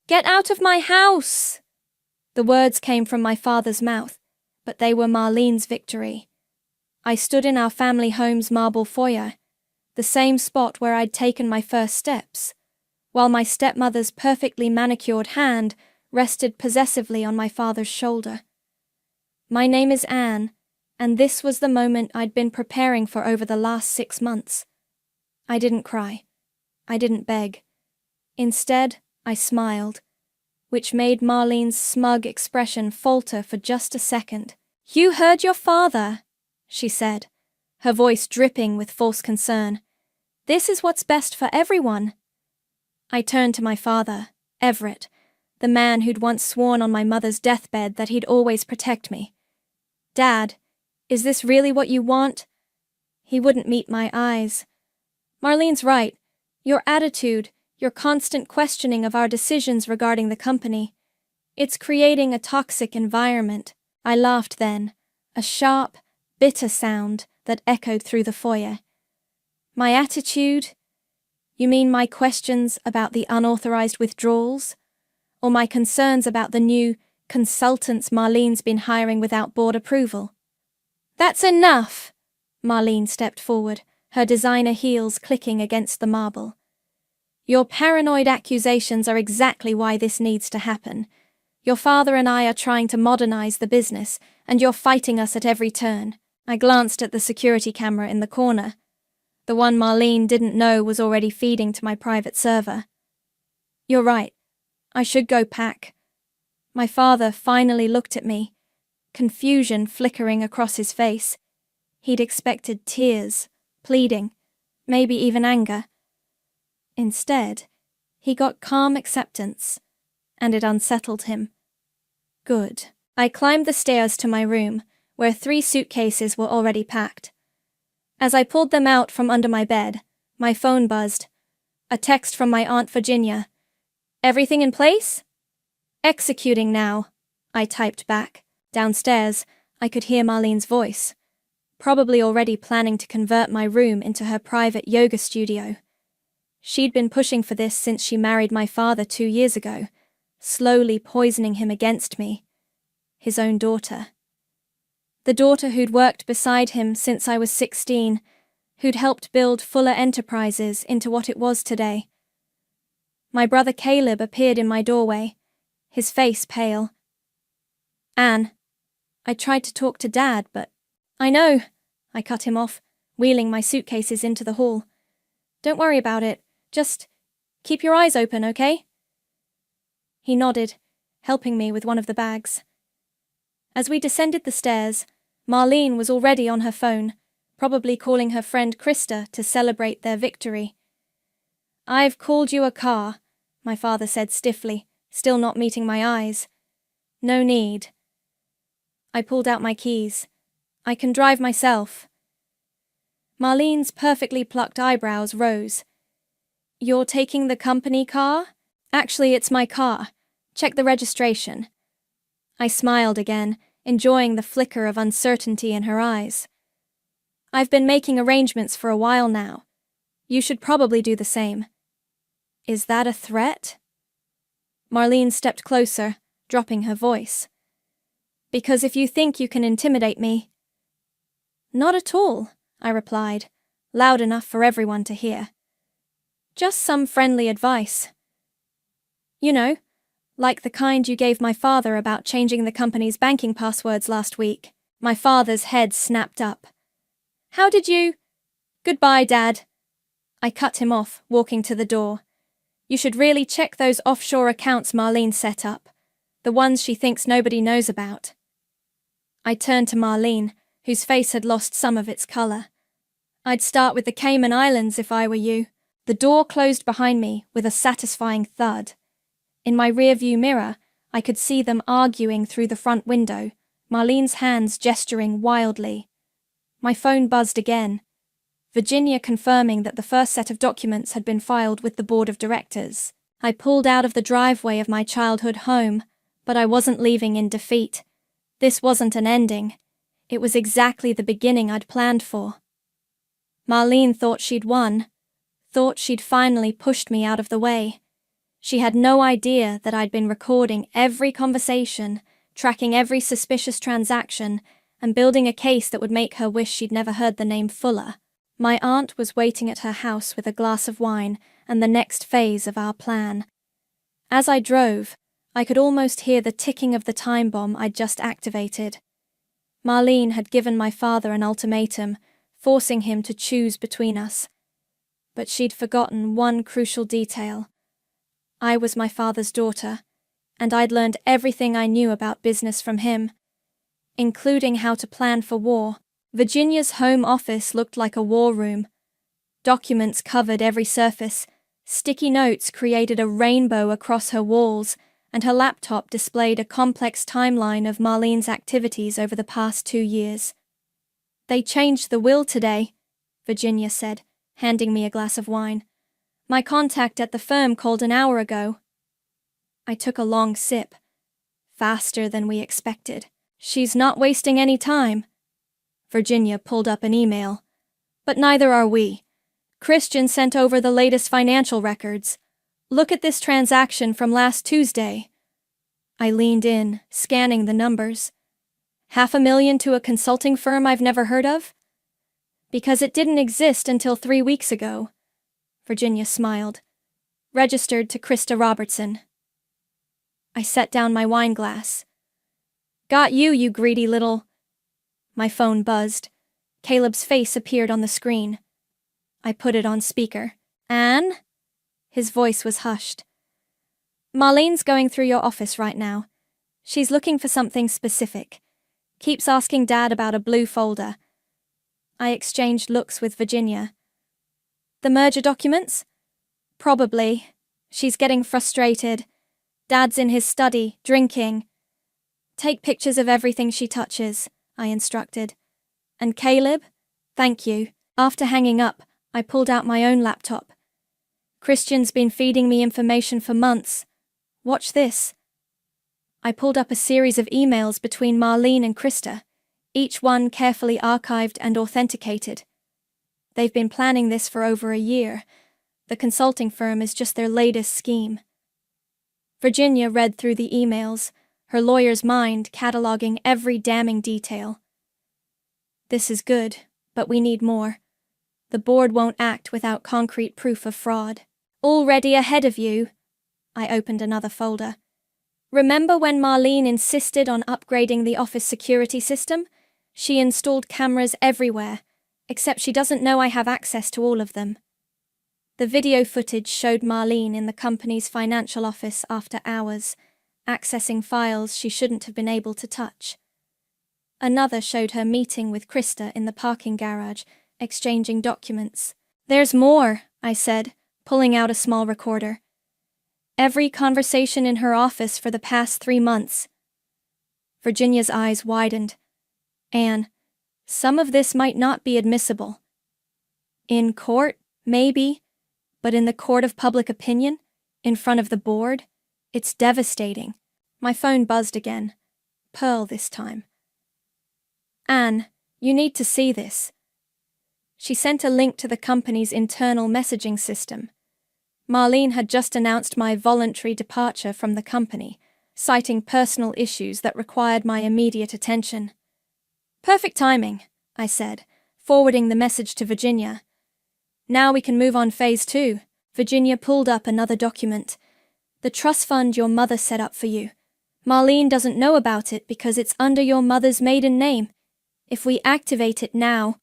Get out of my house! The words came from my father's mouth, but they were Marlene's victory. I stood in our family home's marble foyer, the same spot where I'd taken my first steps, while my stepmother's perfectly manicured hand rested possessively on my father's shoulder. My name is Anne, and this was the moment I'd been preparing for over the last 6 months. I didn't cry. I didn't beg. Instead, I smiled, which made Marlene's smug expression falter for just a second. "You heard your father," she said, her voice dripping with false concern. "This is what's best for everyone." I turned to my father, Everett, the man who'd once sworn on my mother's deathbed that he'd always protect me. "Dad, is this really what you want?" He wouldn't meet my eyes. "Marlene's right. Your attitude, your constant questioning of our decisions regarding the company, it's creating a toxic environment." I laughed then, a sharp, bitter sound that echoed through the foyer. "My attitude? You mean my questions about the unauthorized withdrawals? Or my concerns about the new consultants Marlene's been hiring without board approval?" "That's enough!" Marlene stepped forward, her designer heels clicking against the marble. "Your paranoid accusations are exactly why this needs to happen. Your father and I are trying to modernize the business, and you're fighting us at every turn." I glanced at the security camera in the corner, the one Marlene didn't know was already feeding to my private server. "You're right. I should go pack." My father finally looked at me, confusion flickering across his face. He'd expected tears, pleading, maybe even anger. Instead, he got calm acceptance, and it unsettled him. Good. I climbed the stairs to my room, where 3 suitcases were already packed. As I pulled them out from under my bed, my phone buzzed. A text from my Aunt Virginia. "Everything in place?" "Executing now," I typed back. Downstairs, I could hear Marlene's voice, probably already planning to convert my room into her private yoga studio. She'd been pushing for this since she married my father 2 years ago, slowly poisoning him against me, his own daughter. The daughter who'd worked beside him since I was 16, who'd helped build Fuller Enterprises into what it was today. My brother Caleb appeared in my doorway, his face pale. "Anne, I tried to talk to Dad, but—" "I know," I cut him off, wheeling my suitcases into the hall. "Don't worry about it. Just keep your eyes open, okay?" He nodded, helping me with one of the bags. As we descended the stairs, Marlene was already on her phone, probably calling her friend Krista to celebrate their victory. "I've called you a car," my father said stiffly, still not meeting my eyes. "No need." I pulled out my keys. "I can drive myself." Marlene's perfectly plucked eyebrows rose. "You're taking the company car?" "Actually, it's my car. Check the registration." I smiled again, enjoying the flicker of uncertainty in her eyes. "I've been making arrangements for a while now. You should probably do the same." "Is that a threat?" Marlene stepped closer, dropping her voice. "Because if you think you can intimidate me—" "Not at all," I replied, loud enough for everyone to hear. "Just some friendly advice. You know, like the kind you gave my father about changing the company's banking passwords last week." My father's head snapped up. "How did you—" "Goodbye, Dad." I cut him off, walking to the door. "You should really check those offshore accounts Marlene set up, the ones she thinks nobody knows about." I turned to Marlene, whose face had lost some of its color. "I'd start with the Cayman Islands if I were you." The door closed behind me with a satisfying thud. In my rearview mirror, I could see them arguing through the front window, Marlene's hands gesturing wildly. My phone buzzed again, Virginia confirming that the first set of documents had been filed with the board of directors. I pulled out of the driveway of my childhood home, but I wasn't leaving in defeat. This wasn't an ending. It was exactly the beginning I'd planned for. Marlene thought she'd won, thought she'd finally pushed me out of the way. She had no idea that I'd been recording every conversation, tracking every suspicious transaction, and building a case that would make her wish she'd never heard the name Fuller. My aunt was waiting at her house with a glass of wine and the next phase of our plan. As I drove, I could almost hear the ticking of the time bomb I'd just activated. Marlene had given my father an ultimatum, forcing him to choose between us. But she'd forgotten one crucial detail. I was my father's daughter, and I'd learned everything I knew about business from him, including how to plan for war. Virginia's home office looked like a war room. Documents covered every surface, sticky notes created a rainbow across her walls, and her laptop displayed a complex timeline of Marlene's activities over the past 2 years. "They changed the will today," Virginia said, handing me a glass of wine. "My contact at the firm called an hour ago." I took a long sip. Faster than we expected. "She's not wasting any time." Virginia pulled up an email. "But neither are we. Christian sent over the latest financial records. Look at this transaction from last Tuesday." I leaned in, scanning the numbers. $500,000 to a consulting firm I've never heard of? Because it didn't exist until 3 weeks ago. Virginia smiled. "Registered to Krista Robertson." I set down my wine glass. "Got you, you greedy little—" My phone buzzed. Caleb's face appeared on the screen. I put it on speaker. "Anne?" His voice was hushed. "Marlene's going through your office right now. She's looking for something specific. Keeps asking Dad about a blue folder." I exchanged looks with Virginia. "The merger documents?" "Probably. She's getting frustrated. Dad's in his study, drinking." "Take pictures of everything she touches," I instructed. "And Caleb? Thank you." After hanging up, I pulled out my own laptop. "Christian's been feeding me information for months. Watch this." I pulled up a series of emails between Marlene and Krista, each one carefully archived and authenticated. They've been planning this for over a year. The consulting firm is just their latest scheme. Virginia read through the emails, her lawyer's mind cataloging every damning detail. "This is good, but we need more. The board won't act without concrete proof of fraud." "Already ahead of you." I opened another folder. "Remember when Marlene insisted on upgrading the office security system? She installed cameras everywhere, except she doesn't know I have access to all of them." The video footage showed Marlene in the company's financial office after hours, accessing files she shouldn't have been able to touch. Another showed her meeting with Krista in the parking garage, exchanging documents. "There's more," I said, pulling out a small recorder. "Every conversation in her office for the past 3 months." Virginia's eyes widened. "Anne, some of this might not be admissible." "In court, maybe, but in the court of public opinion, in front of the board, it's devastating." My phone buzzed again. Pearl this time. "Anne, you need to see this." She sent a link to the company's internal messaging system. Marlene had just announced my voluntary departure from the company, citing personal issues that required my immediate attention. "Perfect timing," I said, forwarding the message to Virginia. "Now we can move on phase 2. Virginia pulled up another document. "The trust fund your mother set up for you. Marlene doesn't know about it because it's under your mother's maiden name. If we activate it now—"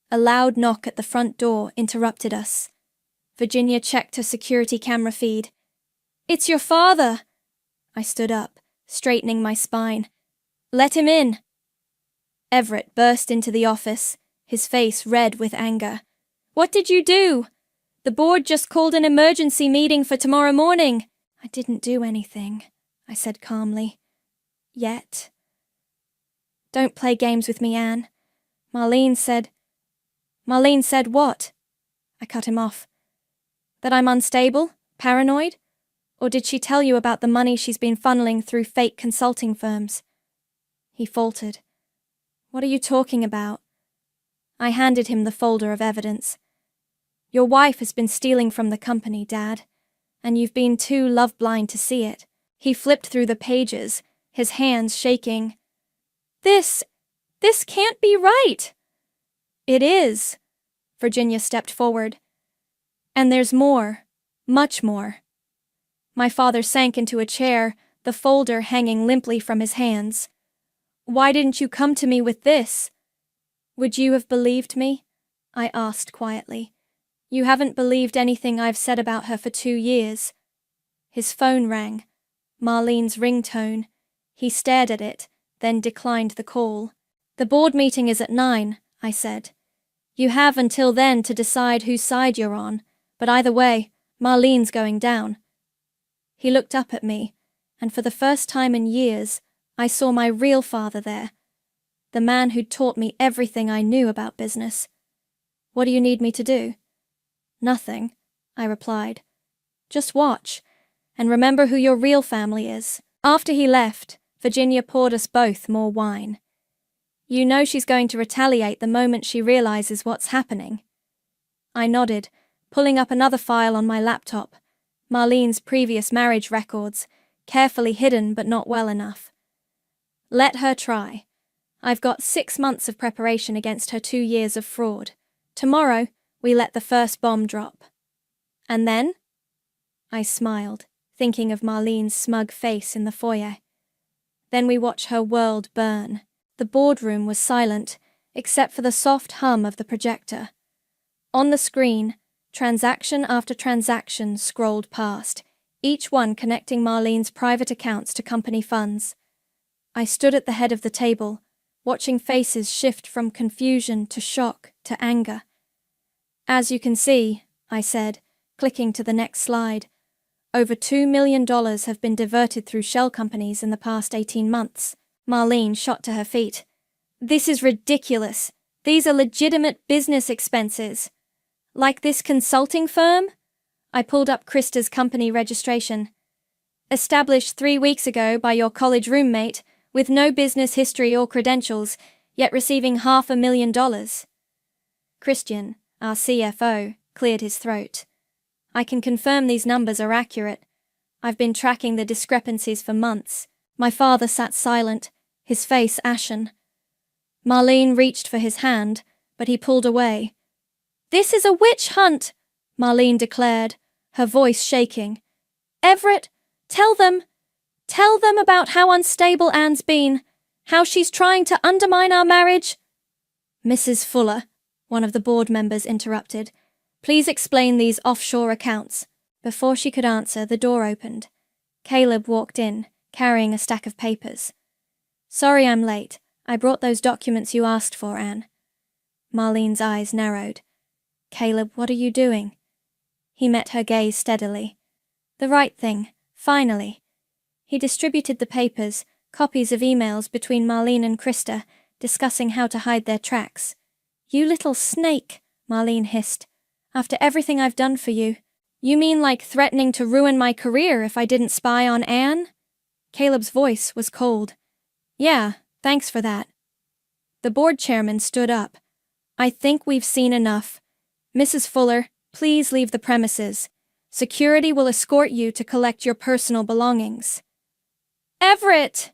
A loud knock at the front door interrupted us. Virginia checked her security camera feed. "It's your father!" I stood up, straightening my spine. "Let him in." Everett burst into the office, his face red with anger. "What did you do? The board just called an emergency meeting for tomorrow morning." "I didn't do anything," I said calmly. "Yet." "Don't play games with me, Anne. Marlene said—" "Marlene said what?" I cut him off. "That I'm unstable? Paranoid? Or did she tell you about the money she's been funneling through fake consulting firms?" He faltered. "What are you talking about?" I handed him the folder of evidence. "Your wife has been stealing from the company, Dad, and you've been too love-blind to see it. He flipped through the pages, his hands shaking. This can't be right. It is. Virginia stepped forward. And there's more, much more. My father sank into a chair, the folder hanging limply from his hands. Why didn't you come to me with this? Would you have believed me? I asked quietly. You haven't believed anything I've said about her for 2 years. His phone rang. Marlene's ringtone. He stared at it, then declined the call. The board meeting is at 9, I said. You have until then to decide whose side you're on, but either way, Marlene's going down. He looked up at me, and for the first time in years, I saw my real father there, the man who'd taught me everything I knew about business. What do you need me to do? Nothing, I replied. Just watch, and remember who your real family is. After he left, Virginia poured us both more wine. You know she's going to retaliate the moment she realizes what's happening. I nodded, pulling up another file on my laptop, Marlene's previous marriage records, carefully hidden but not well enough. Let her try. I've got 6 months of preparation against her 2 years of fraud. Tomorrow, we let the first bomb drop. And then? I smiled, thinking of Marlene's smug face in the foyer. Then we watch her world burn. The boardroom was silent, except for the soft hum of the projector. On the screen, transaction after transaction scrolled past, each one connecting Marlene's private accounts to company funds. I stood at the head of the table, watching faces shift from confusion to shock to anger. As you can see, I said, clicking to the next slide, over $2 million have been diverted through shell companies in the past 18 months. Marlene shot to her feet. This is ridiculous. These are legitimate business expenses. Like this consulting firm? I pulled up Krista's company registration. Established 3 weeks ago by your college roommate, with no business history or credentials, yet receiving $500,000. Christian, our CFO, cleared his throat. I can confirm these numbers are accurate. I've been tracking the discrepancies for months. My father sat silent, his face ashen. Marlene reached for his hand, but he pulled away. This is a witch hunt, Marlene declared, her voice shaking. Everett, tell them about how unstable Anne's been, how she's trying to undermine our marriage. Mrs. Fuller, one of the board members interrupted. Please explain these offshore accounts. Before she could answer, the door opened. Caleb walked in, carrying a stack of papers. Sorry I'm late. I brought those documents you asked for, Anne. Marlene's eyes narrowed. Caleb, what are you doing? He met her gaze steadily. The right thing, finally. He distributed the papers, copies of emails between Marlene and Krista, discussing how to hide their tracks. You little snake, Marlene hissed. After everything I've done for you. You mean like threatening to ruin my career if I didn't spy on Anne? Caleb's voice was cold. Yeah, thanks for that. The board chairman stood up. I think we've seen enough. Mrs. Fuller, please leave the premises. Security will escort you to collect your personal belongings. Everett!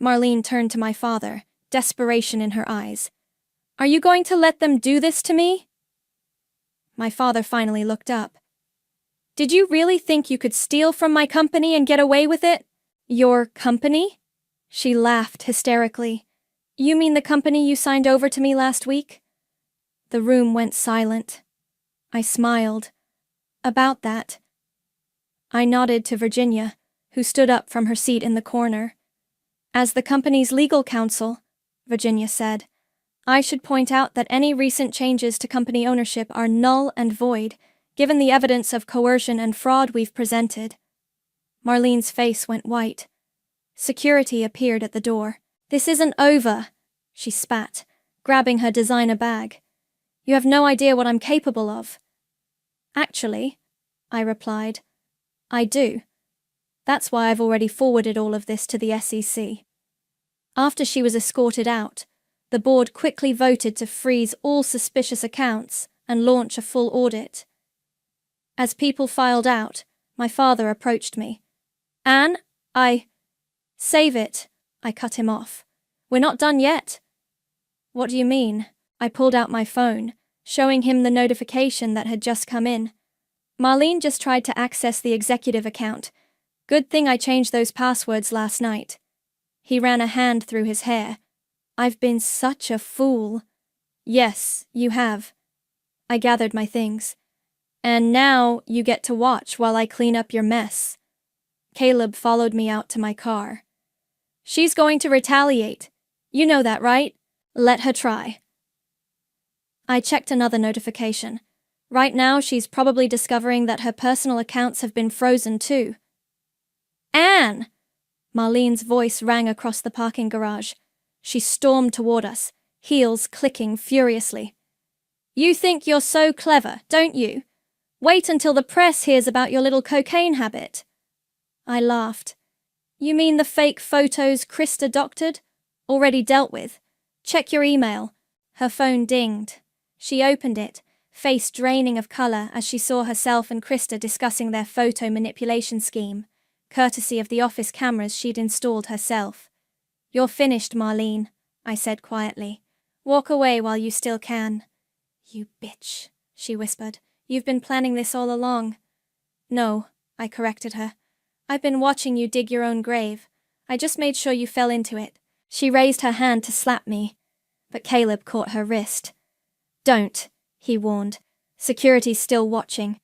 Marlene turned to my father, desperation in her eyes. Are you going to let them do this to me? My father finally looked up. Did you really think you could steal from my company and get away with it? Your company? She laughed hysterically. You mean the company you signed over to me last week? The room went silent. I smiled. About that. I nodded to Virginia, who stood up from her seat in the corner. As the company's legal counsel, Virginia said, I should point out that any recent changes to company ownership are null and void, given the evidence of coercion and fraud we've presented. Marlene's face went white. Security appeared at the door. This isn't over, she spat, grabbing her designer bag. You have no idea what I'm capable of. Actually, I replied, I do. That's why I've already forwarded all of this to the SEC. After she was escorted out, the board quickly voted to freeze all suspicious accounts and launch a full audit. As people filed out, My father approached me. Anne, Save it, I cut him off. We're not done yet. What do you mean? I pulled out my phone, showing him the notification that had just come in. Marlene just tried to access the executive account. Good thing I changed those passwords last night. He ran a hand through his hair. I've been such a fool. Yes, you have. I gathered my things. And now you get to watch while I clean up your mess. Caleb followed me out to my car. She's going to retaliate. You know that, right? Let her try. I checked another notification. Right now, she's probably discovering that her personal accounts have been frozen too. Anne! Marlene's voice rang across the parking garage. She stormed toward us, heels clicking furiously. You think you're so clever, don't you? Wait until the press hears about your little cocaine habit. I laughed. You mean the fake photos Krista doctored? Already dealt with. Check your email. Her phone dinged. She opened it, face draining of color as she saw herself and Krista discussing their photo manipulation scheme, courtesy of the office cameras she'd installed herself. You're finished, Marlene, I said quietly. Walk away while you still can. You bitch, she whispered. You've been planning this all along. No, I corrected her. I've been watching you dig your own grave. I just made sure you fell into it. She raised her hand to slap me, but Caleb caught her wrist. Don't, he warned. Security's still watching.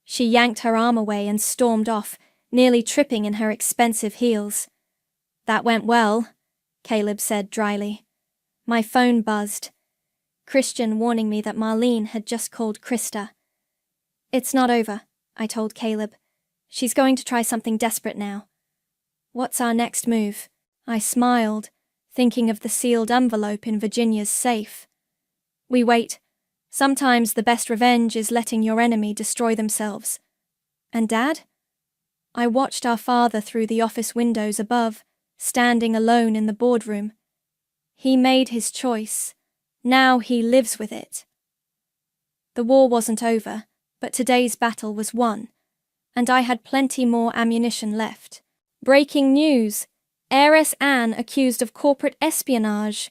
She yanked her arm away and stormed off, nearly tripping in her expensive heels. That went well, Caleb said dryly. My phone buzzed. Christian warning me that Marlene had just called Krista. It's not over, I told Caleb. She's going to try something desperate now. What's our next move? I smiled, thinking of the sealed envelope in Virginia's safe. We wait. Sometimes the best revenge is letting your enemy destroy themselves. And Dad? I watched our father through the office windows above, standing alone in the boardroom. He made his choice. Now he lives with it. The war wasn't over, but today's battle was won, and I had plenty more ammunition left. Breaking news! Heiress Anne accused of corporate espionage.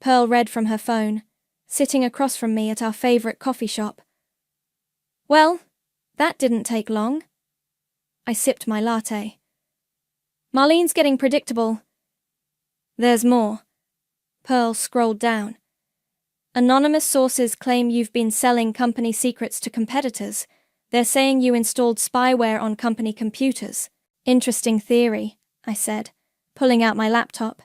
Pearl read from her phone, sitting across from me at our favorite coffee shop. Well, that didn't take long. I sipped my latte. Marlene's getting predictable. There's more. Pearl scrolled down. Anonymous sources claim you've been selling company secrets to competitors. They're saying you installed spyware on company computers. Interesting theory, I said, pulling out my laptop.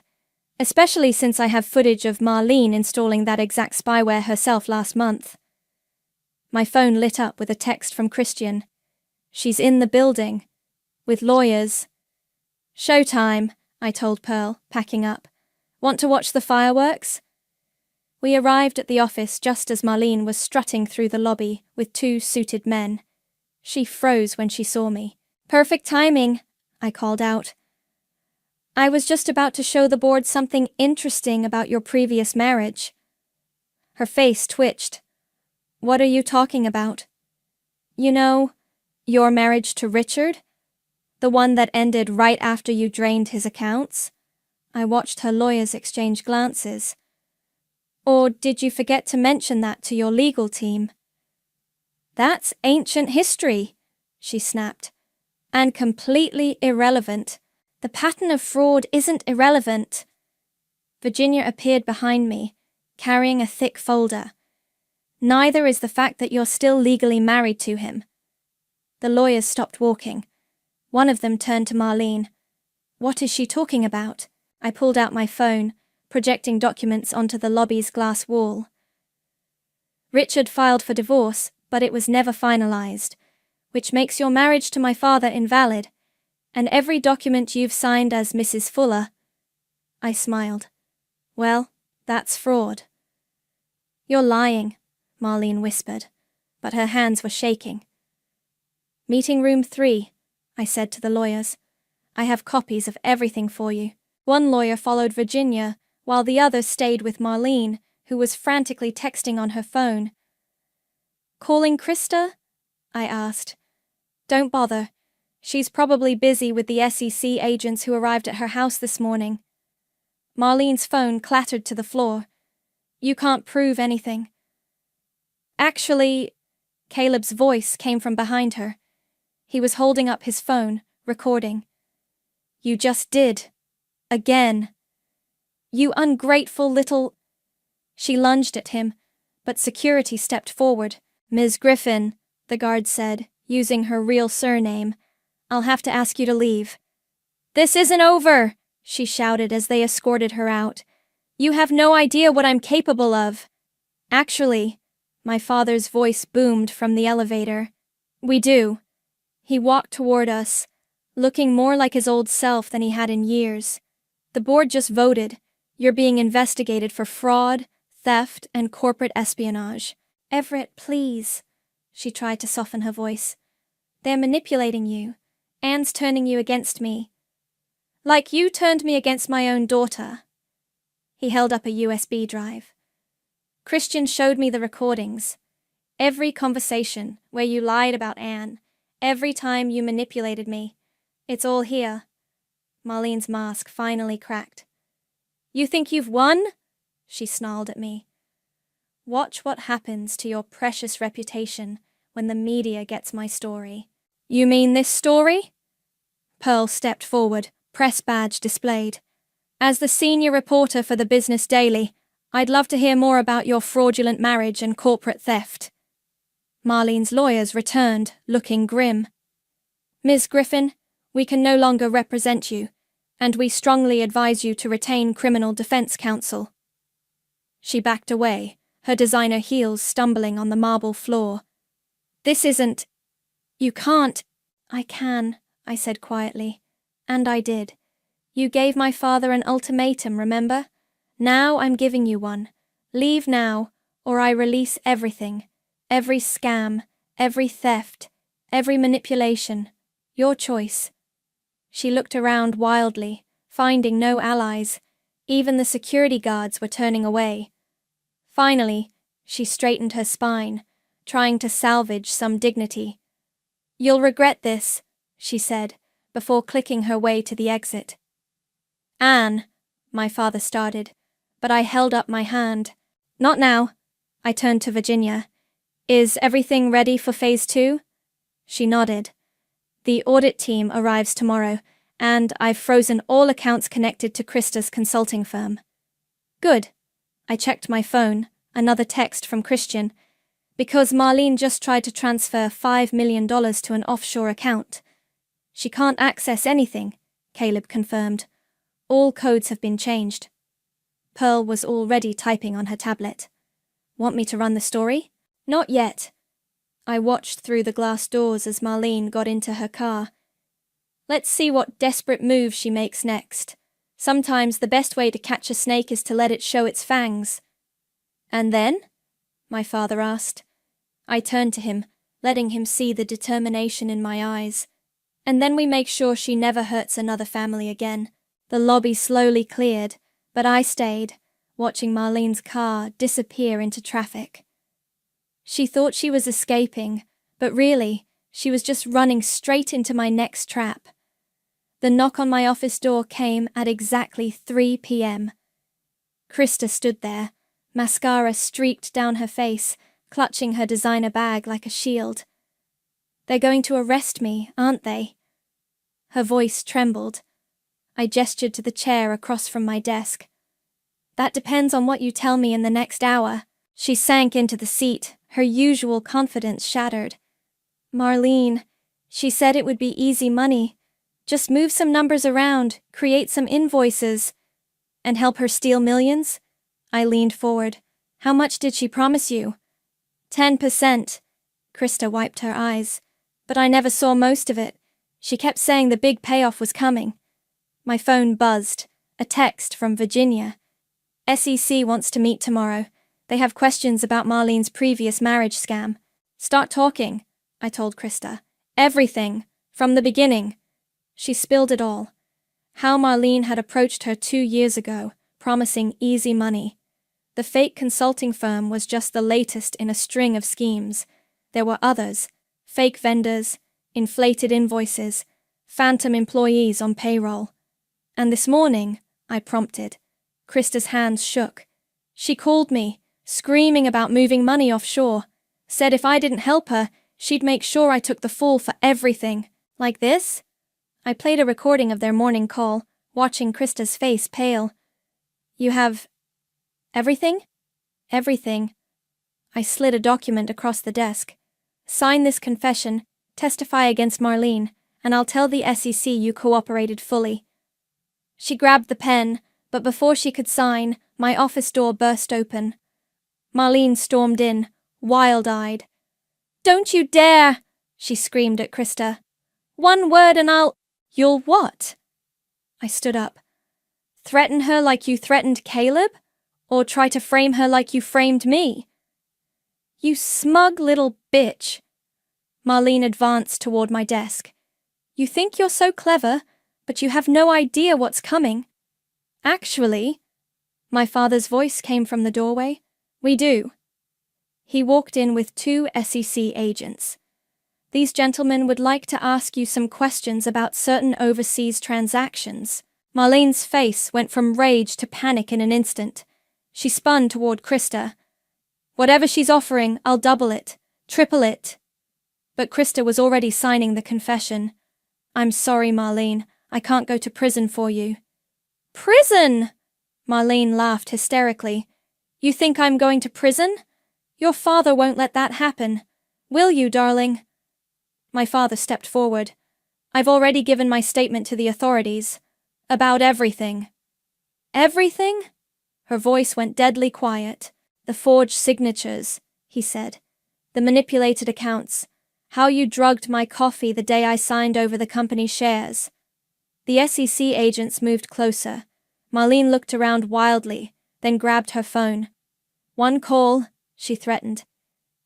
Especially since I have footage of Marlene installing that exact spyware herself last month. My phone lit up with a text from Christian. She's in the building. With lawyers. Showtime, I told Pearl, packing up. Want to watch the fireworks? We arrived at the office just as Marlene was strutting through the lobby with two suited men. She froze when she saw me. Perfect timing, I called out. I was just about to show the board something interesting about your previous marriage. Her face twitched. What are you talking about? You know, your marriage to Richard? The one that ended right after you drained his accounts? I watched her lawyers exchange glances. Or did you forget to mention that to your legal team? That's ancient history, she snapped. And completely irrelevant. The pattern of fraud isn't irrelevant. Virginia appeared behind me, carrying a thick folder. Neither is the fact that you're still legally married to him. The lawyers stopped walking. One of them turned to Marlene. What is she talking about? I pulled out my phone, projecting documents onto the lobby's glass wall. Richard filed for divorce, but it was never finalized, which makes your marriage to my father invalid, and every document you've signed as Mrs. Fuller. I smiled. Well, that's fraud. You're lying, Marlene whispered, but her hands were shaking. Meeting room 3, I said to the lawyers. I have copies of everything for you. One lawyer followed Virginia, while the other stayed with Marlene, who was frantically texting on her phone. Calling Krista? I asked. Don't bother. She's probably busy with the SEC agents who arrived at her house this morning. Marlene's phone clattered to the floor. You can't prove anything. Actually, Caleb's voice came from behind her. He was holding up his phone, recording. You just did. Again. You ungrateful little... She lunged at him, but security stepped forward. Ms. Griffin, the guard said, using her real surname, I'll have to ask you to leave. This isn't over, she shouted as they escorted her out. You have no idea what I'm capable of. Actually, my father's voice boomed from the elevator. We do. He walked toward us, looking more like his old self than he had in years. The board just voted. You're being investigated for fraud, theft, and corporate espionage. Everett, please. She tried to soften her voice. They're manipulating you. Anne's turning you against me. Like you turned me against my own daughter. He held up a USB drive. Christian showed me the recordings. Every conversation where you lied about Anne, every time you manipulated me. It's all here. Marlene's mask finally cracked. You think you've won? She snarled at me. Watch what happens to your precious reputation when the media gets my story. You mean this story? Pearl stepped forward, press badge displayed. As the senior reporter for the Business Daily, I'd love to hear more about your fraudulent marriage and corporate theft. Marlene's lawyers returned, looking grim. Ms. Griffin, we can no longer represent you, and we strongly advise you to retain criminal defense counsel. She backed away, her designer heels stumbling on the marble floor. This isn't... You can't... I can, I said quietly. And I did. You gave my father an ultimatum, remember? Now I'm giving you one. Leave now, or I release everything. Every scam, every theft, every manipulation. Your choice. She looked around wildly, finding no allies. Even the security guards were turning away. Finally, she straightened her spine, trying to salvage some dignity. You'll regret this, she said, before clicking her way to the exit. Anne, my father started, but I held up my hand. Not now. I turned to Virginia. Is everything ready for Phase 2? She nodded. The audit team arrives tomorrow, and I've frozen all accounts connected to Krista's consulting firm. Good. I checked my phone, another text from Christian, because Marlene just tried to transfer $5 million to an offshore account. She can't access anything, Caleb confirmed. All codes have been changed. Pearl was already typing on her tablet. Want me to run the story? Not yet. I watched through the glass doors as Marlene got into her car. Let's see what desperate move she makes next. Sometimes the best way to catch a snake is to let it show its fangs. And then? My father asked. I turned to him, letting him see the determination in my eyes. And then we make sure she never hurts another family again. The lobby slowly cleared, but I stayed, watching Marlene's car disappear into traffic. She thought she was escaping, but really, she was just running straight into my next trap. The knock on my office door came at exactly 3 p.m. Krista stood there, mascara streaked down her face, clutching her designer bag like a shield. They're going to arrest me, aren't they? Her voice trembled. I gestured to the chair across from my desk. That depends on what you tell me in the next hour. She sank into the seat, her usual confidence shattered. Marlene, she said it would be easy money. Just move some numbers around, create some invoices, and help her steal millions? I leaned forward. How much did she promise you? 10%. Krista wiped her eyes. But I never saw most of it. She kept saying the big payoff was coming. My phone buzzed. A text from Virginia. SEC wants to meet tomorrow. They have questions about Marlene's previous marriage scam. Start talking, I told Krista. Everything. From the beginning. She spilled it all. How Marlene had approached her 2 years ago, promising easy money. The fake consulting firm was just the latest in a string of schemes. There were others. Fake vendors, inflated invoices, phantom employees on payroll. And this morning, I prompted. Krista's hands shook. She called me, screaming about moving money offshore, said if I didn't help her, she'd make sure I took the fall for everything. Like this? I played a recording of their morning call, watching Krista's face pale. You have everything? Everything. I slid a document across the desk. Sign this confession, testify against Marlene, and I'll tell the SEC you cooperated fully. She grabbed the pen, but before she could sign, my office door burst open. Marlene stormed in, wild-eyed. Don't you dare! She screamed at Krista. One word and You'll what? I stood up. Threaten her like you threatened Caleb? Or try to frame her like you framed me? You smug little bitch. Marlene advanced toward my desk. You think you're so clever, but you have no idea what's coming. Actually, my father's voice came from the doorway. We do. He walked in with 2 SEC agents. These gentlemen would like to ask you some questions about certain overseas transactions. Marlene's face went from rage to panic in an instant. She spun toward Krista. Whatever she's offering, I'll double it, triple it. But Krista was already signing the confession. I'm sorry, Marlene. I can't go to prison for you. Prison! Marlene laughed hysterically. You think I'm going to prison? Your father won't let that happen. Will you, darling? My father stepped forward. I've already given my statement to the authorities. About everything. Everything? Her voice went deadly quiet. The forged signatures, he said. The manipulated accounts. How you drugged my coffee the day I signed over the company's shares. The SEC agents moved closer. Marlene looked around wildly, then grabbed her phone. One call, she threatened,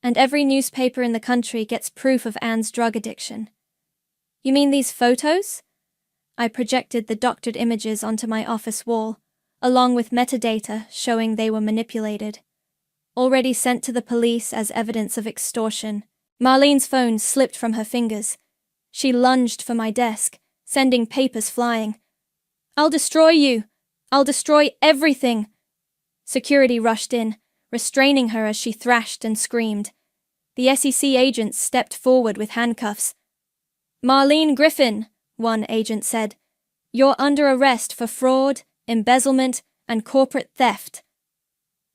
and every newspaper in the country gets proof of Anne's drug addiction. You mean these photos? I projected the doctored images onto my office wall, along with metadata showing they were manipulated. Already sent to the police as evidence of extortion. Marlene's phone slipped from her fingers. She lunged for my desk, sending papers flying. I'll destroy you! I'll destroy everything! Security rushed in, restraining her as she thrashed and screamed. The SEC agents stepped forward with handcuffs. Marlene Griffin, one agent said. You're under arrest for fraud, embezzlement, and corporate theft.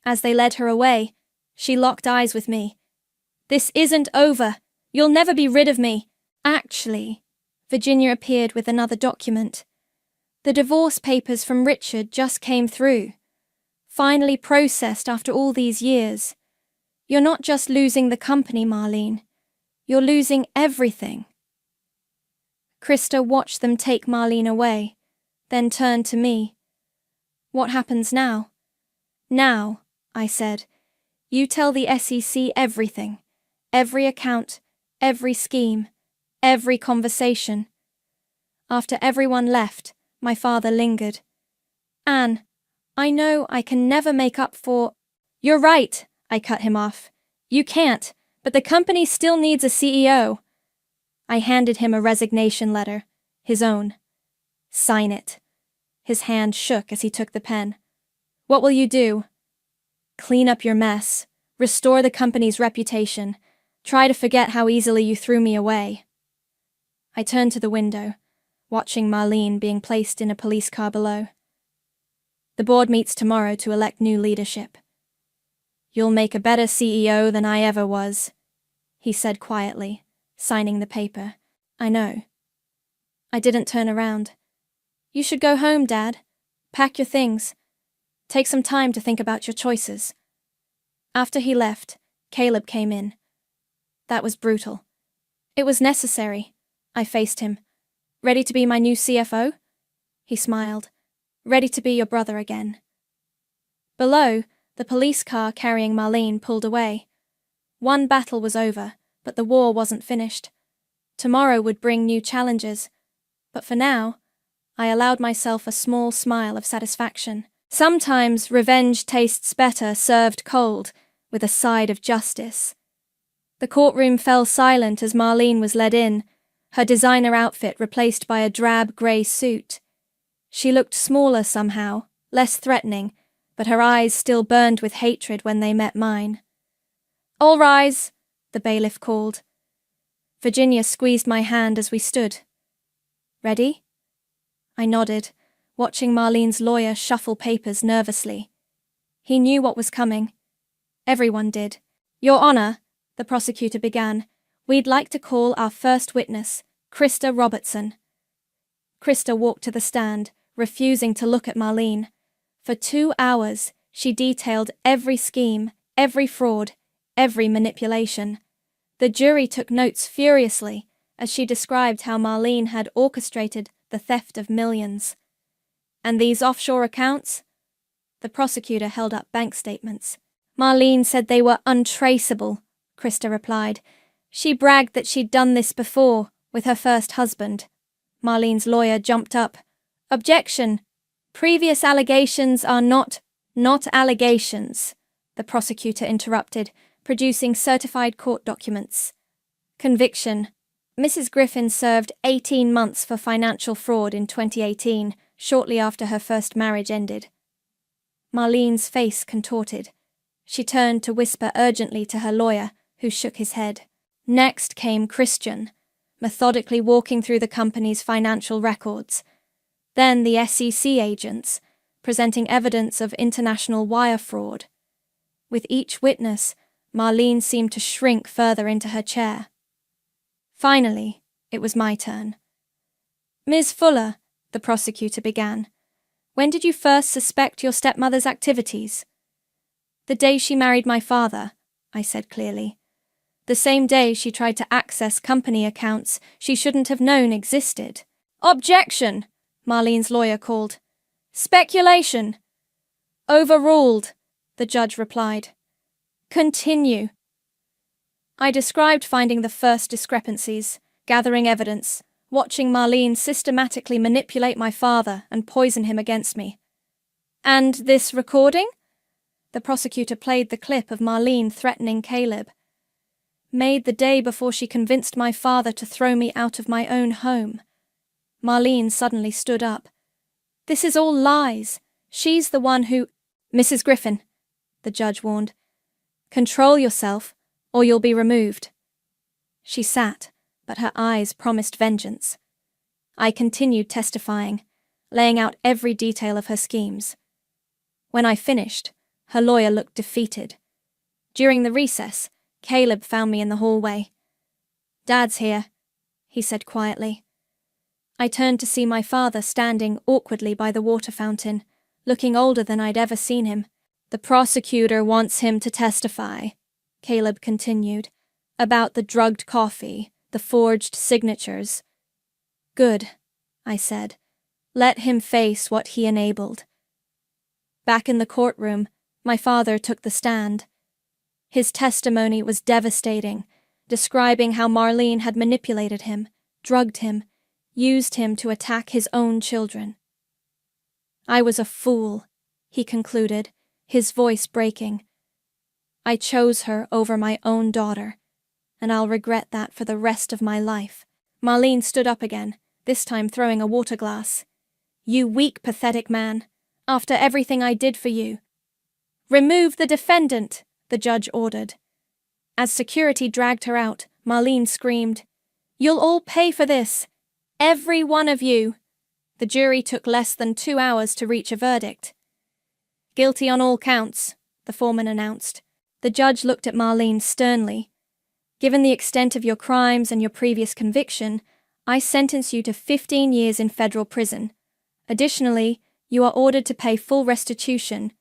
As they led her away, she locked eyes with me. This isn't over. You'll never be rid of me. Actually, Virginia appeared with another document. The divorce papers from Richard just came through. Finally processed after all these years. You're not just losing the company, Marlene. You're losing everything. Krista watched them take Marlene away, then turned to me. What happens now? Now, I said, you tell the SEC everything. Every account, every scheme, every conversation. After everyone left, my father lingered. Anne, I know I can never make up for— You're right, I cut him off. You can't, but the company still needs a CEO. I handed him a resignation letter, his own. Sign it. His hand shook as he took the pen. What will you do? Clean up your mess. Restore the company's reputation. Try to forget how easily you threw me away. I turned to the window, watching Marlene being placed in a police car below. The board meets tomorrow to elect new leadership. You'll make a better CEO than I ever was, he said quietly, signing the paper. I know. I didn't turn around. You should go home, Dad. Pack your things. Take some time to think about your choices. After he left, Caleb came in. That was brutal. It was necessary. I faced him. Ready to be my new CFO? He smiled. Ready to be your brother again. Below, the police car carrying Marlene pulled away. One battle was over, but the war wasn't finished. Tomorrow would bring new challenges. But for now, I allowed myself a small smile of satisfaction. Sometimes revenge tastes better served cold, with a side of justice. The courtroom fell silent as Marlene was led in, her designer outfit replaced by a drab grey suit. She looked smaller somehow, less threatening, but her eyes still burned with hatred when they met mine. "All rise," the bailiff called. Virginia squeezed my hand as we stood. "Ready?" I nodded, watching Marlene's lawyer shuffle papers nervously. He knew what was coming. Everyone did. "Your Honor," the prosecutor began, "we'd like to call our first witness, Krista Robertson." Krista walked to the stand, refusing to look at Marlene. For 2 hours, she detailed every scheme, every fraud, every manipulation. The jury took notes furiously as she described how Marlene had orchestrated the theft of millions. "And these offshore accounts?" The prosecutor held up bank statements. "Marlene said they were untraceable," Krista replied. "She bragged that she'd done this before, with her first husband." Marlene's lawyer jumped up. "Objection! Previous allegations are not allegations," the prosecutor interrupted, producing certified court documents. "Conviction. Mrs. Griffin served 18 months for financial fraud in 2018, shortly after her first marriage ended." Marlene's face contorted. She turned to whisper urgently to her lawyer, who shook his head. Next came Christian, methodically walking through the company's financial records. Then the SEC agents, presenting evidence of international wire fraud. With each witness, Marlene seemed to shrink further into her chair. Finally, it was my turn. "Ms. Fuller," the prosecutor began, "when did you first suspect your stepmother's activities?" "The day she married my father," I said clearly. "The same day she tried to access company accounts she shouldn't have known existed." "Objection!" Marlene's lawyer called. "Speculation!" "Overruled," the judge replied. "Continue." I described finding the first discrepancies, gathering evidence, watching Marlene systematically manipulate my father and poison him against me. "And this recording?" The prosecutor played the clip of Marlene threatening Caleb. "Made the day before she convinced my father to throw me out of my own home." Marlene suddenly stood up. "This is all lies. She's the one who—" "Mrs. Griffin," the judge warned. "Control yourself, or you'll be removed." She sat, but her eyes promised vengeance. I continued testifying, laying out every detail of her schemes. When I finished, her lawyer looked defeated. During the recess, Caleb found me in the hallway. "Dad's here," he said quietly. I turned to see my father standing awkwardly by the water fountain, looking older than I'd ever seen him. "The prosecutor wants him to testify," Caleb continued, "about the drugged coffee, the forged signatures." "Good," I said. "Let him face what he enabled." Back in the courtroom, my father took the stand. His testimony was devastating, describing how Marlene had manipulated him, drugged him, used him to attack his own children. "I was a fool," he concluded, his voice breaking. "I chose her over my own daughter, and I'll regret that for the rest of my life." Marlene stood up again, this time throwing a water glass. "You weak, pathetic man. After everything I did for you." "Remove the defendant," the judge ordered. As security dragged her out, Marlene screamed, "You'll all pay for this. Every one of you." The jury took less than 2 hours to reach a verdict. "Guilty on all counts," the foreman announced. The judge looked at Marlene sternly. "Given the extent of your crimes and your previous conviction, I sentence you to 15 years in federal prison. Additionally, you are ordered to pay full restitution."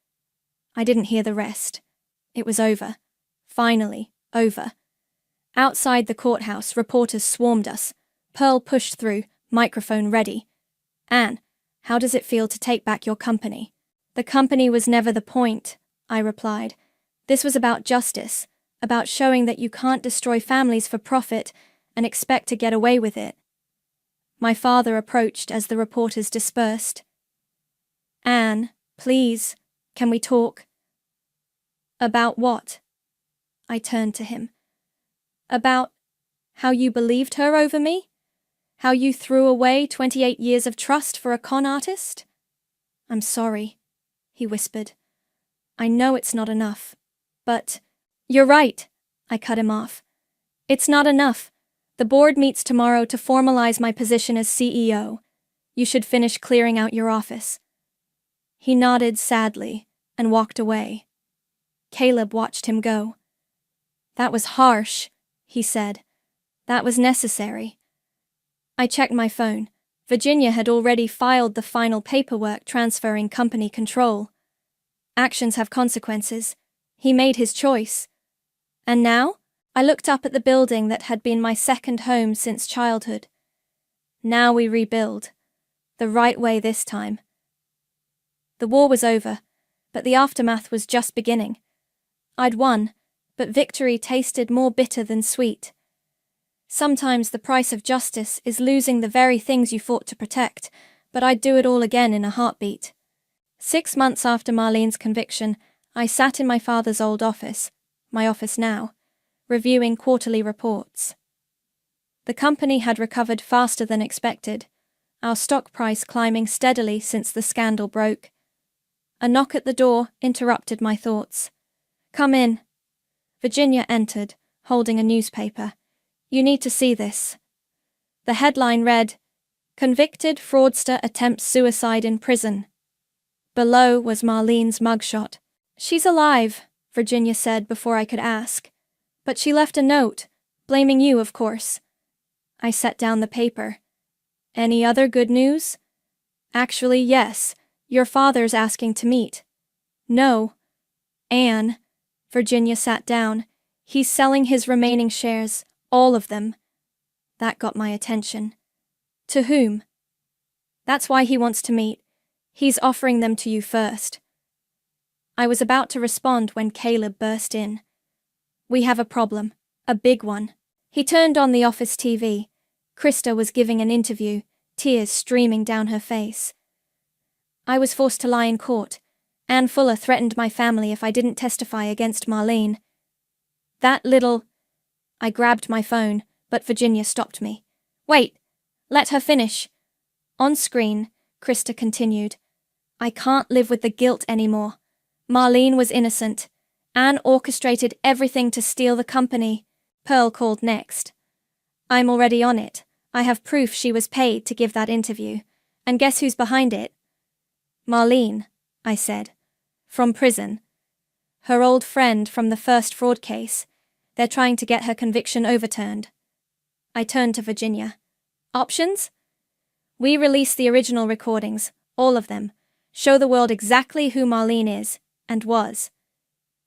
I didn't hear the rest. It was over. Finally, over. Outside the courthouse, reporters swarmed us. Pearl pushed through, microphone ready. "Anne, how does it feel to take back your company?" "The company was never the point," I replied. "This was about justice, about showing that you can't destroy families for profit and expect to get away with it." My father approached as the reporters dispersed. "Anne, please, can we talk?" "About what?" I turned to him. "About how you believed her over me? How you threw away 28 years of trust for a con artist? I'm sorry, he whispered. I know it's not enough, but… You're right, I cut him off. It's not enough. The board meets tomorrow to formalize my position as CEO. You should finish clearing out your office. He nodded sadly and walked away. Caleb watched him go. That was harsh, he said. That was necessary. I checked my phone. Virginia had already filed the final paperwork transferring company control. Actions have consequences. He made his choice. And now? I looked up at the building that had been my second home since childhood. Now we rebuild. The right way this time. The war was over, but the aftermath was just beginning. I'd won, but victory tasted more bitter than sweet. Sometimes the price of justice is losing the very things you fought to protect, but I'd do it all again in a heartbeat. 6 months after Marlene's conviction, I sat in my father's old office, my office now, reviewing quarterly reports. The company had recovered faster than expected, our stock price climbing steadily since the scandal broke. A knock at the door interrupted my thoughts. Come in. Virginia entered, holding a newspaper. You need to see this. The headline read, Convicted fraudster attempts suicide in prison. Below was Marlene's mugshot. She's alive, Virginia said before I could ask. But she left a note, blaming you, of course. I set down the paper. Any other good news? Actually, yes. Your father's asking to meet. No. Anne. Virginia sat down. He's selling his remaining shares, all of them. That got my attention. To whom? That's why he wants to meet. He's offering them to you first. I was about to respond when Caleb burst in. We have a problem. A big one. He turned on the office TV. Krista was giving an interview, tears streaming down her face. I was forced to lie in court. Anne Fuller threatened my family if I didn't testify against Marlene. That little… I grabbed my phone, but Virginia stopped me. Wait, let her finish. On screen, Krista continued. I can't live with the guilt anymore. Marlene was innocent. Anne orchestrated everything to steal the company. Pearl called next. I'm already on it. I have proof she was paid to give that interview. And guess who's behind it? Marlene, I said. From prison. Her old friend from the first fraud case. They're trying to get her conviction overturned. I turned to Virginia. Options? We release the original recordings, all of them. Show the world exactly who Marlene is, and was.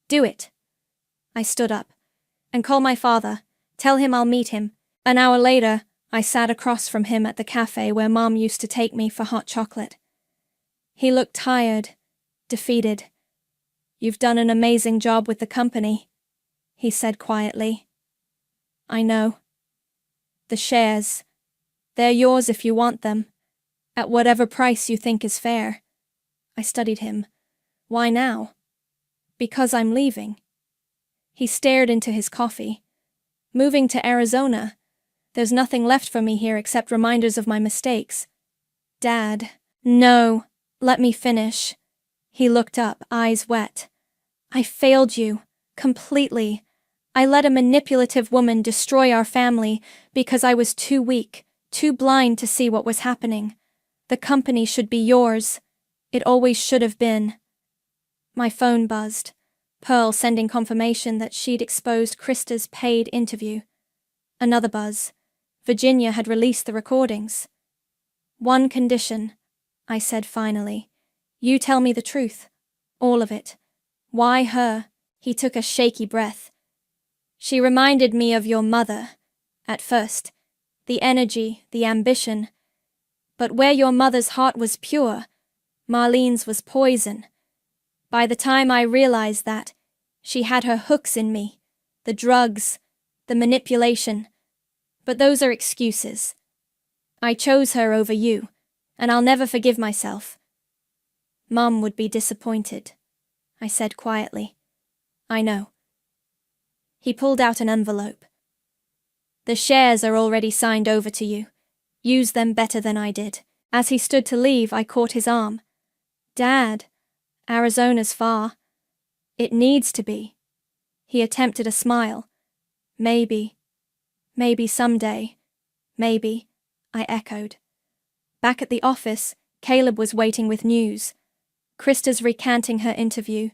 Do it. I stood up. And call my father. Tell him I'll meet him. An hour later, I sat across from him at the cafe where Mom used to take me for hot chocolate. He looked tired, defeated. You've done an amazing job with the company, he said quietly. I know. The shares. They're yours if you want them. At whatever price you think is fair. I studied him. Why now? Because I'm leaving. He stared into his coffee. Moving to Arizona. There's nothing left for me here except reminders of my mistakes. Dad. No. Let me finish. He looked up, eyes wet. I failed you. Completely. I let a manipulative woman destroy our family because I was too weak, too blind to see what was happening. The company should be yours. It always should have been. My phone buzzed. Pearl sending confirmation that she'd exposed Krista's paid interview. Another buzz. Virginia had released the recordings. One condition, I said finally. You tell me the truth. All of it. Why her? He took a shaky breath. She reminded me of your mother. At first. The energy, the ambition. But where your mother's heart was pure, Marlene's was poison. By the time I realized that, she had her hooks in me. The drugs, the manipulation. But those are excuses. I chose her over you, and I'll never forgive myself. Mum would be disappointed, I said quietly. I know. He pulled out an envelope. The shares are already signed over to you. use them better than I did. As he stood to leave, I caught his arm. Dad, Arizona's far. It needs to be. He attempted a smile. Maybe someday. Maybe, I echoed. Back at the office, Caleb was waiting with news. Krista's recanting her interview.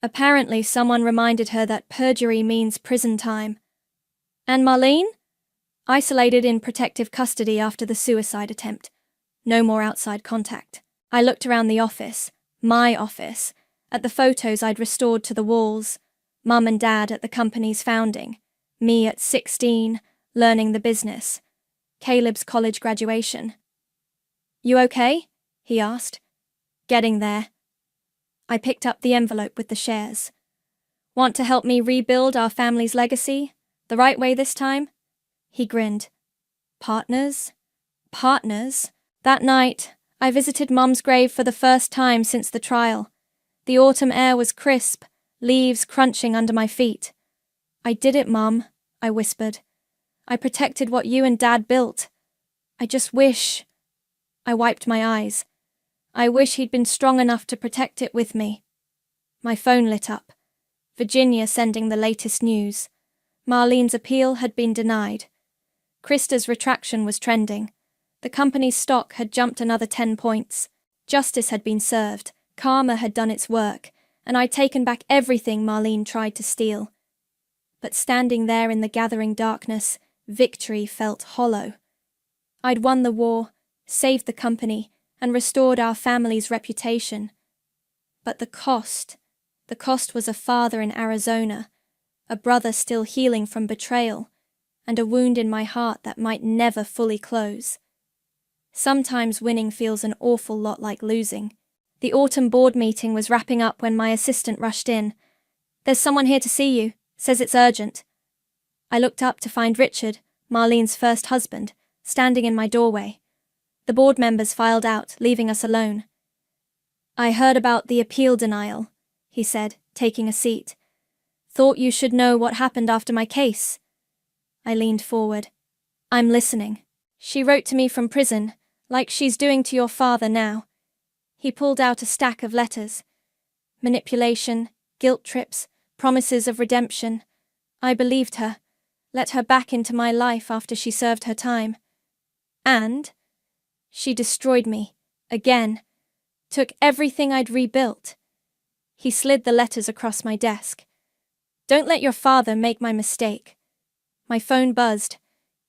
Apparently, someone reminded her that perjury means prison time. And Marlene? Isolated in protective custody after the suicide attempt. No more outside contact. I looked around the office, my office, at the photos I'd restored to the walls. Mum and Dad at the company's founding. Me at 16, learning the business. Caleb's college graduation. You okay? He asked. Getting there. I picked up the envelope with the shares. Want to help me rebuild our family's legacy? The right way this time? He grinned. Partners? Partners? That night, I visited Mum's grave for the first time since the trial. The autumn air was crisp, leaves crunching under my feet. I did it, Mum, I whispered. I protected what you and Dad built. I just wish... I wiped my eyes. I wish he'd been strong enough to protect it with me. My phone lit up. Virginia sending the latest news. Marlene's appeal had been denied. Krista's retraction was trending. The company's stock had jumped another 10 points. Justice had been served. Karma had done its work, and I'd taken back everything Marlene tried to steal. But standing there in the gathering darkness, victory felt hollow. I'd won the war, saved the company, and restored our family's reputation. But the cost was a father in Arizona, a brother still healing from betrayal, and a wound in my heart that might never fully close. Sometimes winning feels an awful lot like losing. The autumn board meeting was wrapping up when my assistant rushed in. There's someone here to see you. Says it's urgent. I looked up to find Richard, Marlene's first husband, standing in my doorway. The board members filed out, leaving us alone. I heard about the appeal denial, he said, taking a seat. Thought you should know what happened after my case. I leaned forward. I'm listening. She wrote to me from prison, like she's doing to your father now. He pulled out a stack of letters. Manipulation, guilt trips, promises of redemption. I believed her, let her back into my life after she served her time. And she destroyed me, again, took everything I'd rebuilt. He slid the letters across my desk. Don't let your father make my mistake. My phone buzzed,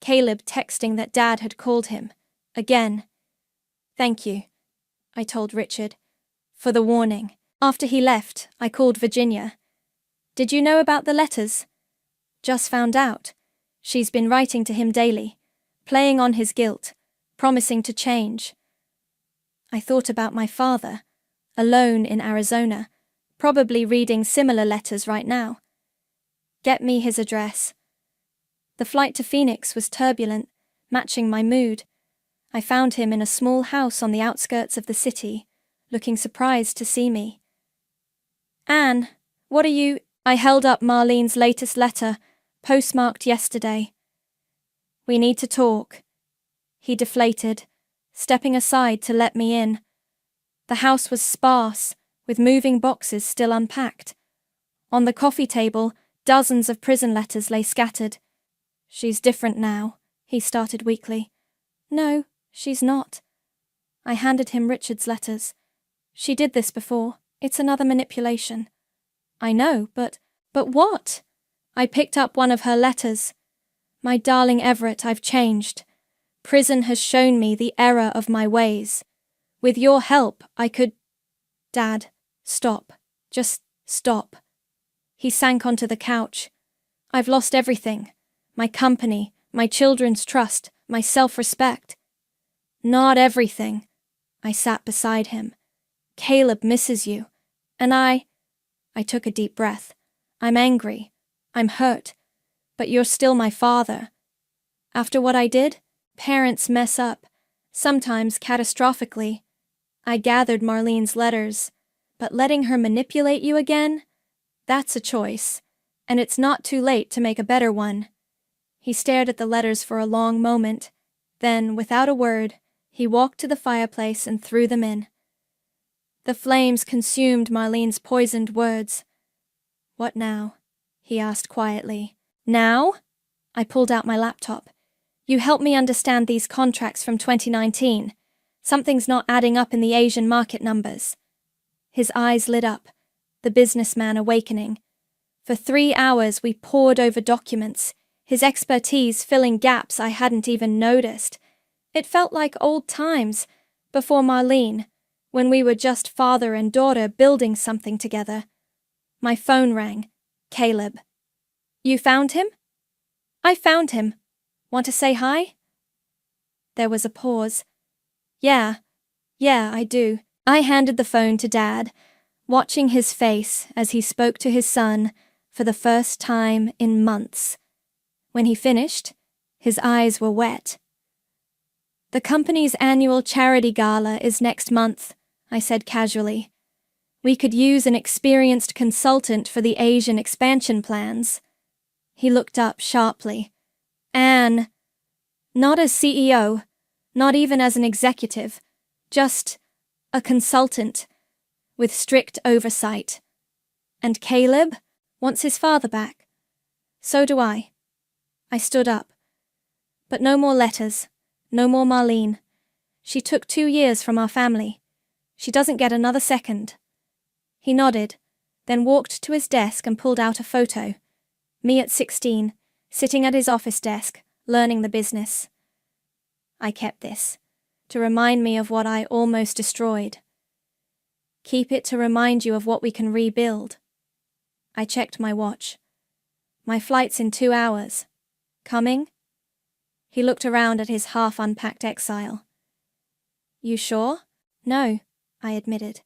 Caleb texting that Dad had called him, again. Thank you, I told Richard, for the warning. After he left, I called Virginia. Did you know about the letters? Just found out. She's been writing to him daily, playing on his guilt, promising to change. I thought about my father, alone in Arizona, probably reading similar letters right now. Get me his address. The flight to Phoenix was turbulent, matching my mood. I found him in a small house on the outskirts of the city, looking surprised to see me. Anne, what are you... I held up Marlene's latest letter, postmarked yesterday. We need to talk. He deflated, stepping aside to let me in. The house was sparse, with moving boxes still unpacked. On the coffee table, dozens of prison letters lay scattered. She's different now, he started weakly. No, she's not. I handed him Richard's letters. She did this before. It's another manipulation. I know, but what? I picked up one of her letters. My darling Everett, I've changed. Prison has shown me the error of my ways. With your help, I could... Dad, stop. Just stop. He sank onto the couch. I've lost everything. My company, my children's trust, my self-respect. Not everything. I sat beside him. Caleb misses you. And I took a deep breath. I'm angry. I'm hurt. But you're still my father. After what I did, parents mess up, sometimes catastrophically. I gathered Marlene's letters, but letting her manipulate you again? That's a choice, and it's not too late to make a better one. He stared at the letters for a long moment. Then, without a word, he walked to the fireplace and threw them in. The flames consumed Marlene's poisoned words. "What now?" he asked quietly. "Now?" I pulled out my laptop. "You help me understand these contracts from 2019. Something's not adding up in the Asian market numbers." His eyes lit up, the businessman awakening. For 3 hours we pored over documents, his expertise filling gaps I hadn't even noticed. It felt like old times, before Marlene, when we were just father and daughter building something together. My phone rang. Caleb. "You found him?" "I found him. Want to say hi?" There was a pause. Yeah, I do." I handed the phone to Dad, watching his face as he spoke to his son for the first time in months. When he finished, his eyes were wet. "The company's annual charity gala is next month," I said casually. "We could use an experienced consultant for the Asian expansion plans." He looked up sharply. "Anne, not as CEO, not even as an executive, just a consultant with strict oversight. And Caleb wants his father back. So do I." I stood up. "But no more letters, no more Marlene. She took 2 years from our family. She doesn't get another second." He nodded, then walked to his desk and pulled out a photo. Me at 16, sitting at his office desk, learning the business. I kept this, to remind me of what I almost destroyed. Keep it to remind you of what we can rebuild. I checked my watch. "My flight's in 2 hours. Coming?" He looked around at his half-unpacked exile. "You sure?" "No," I admitted,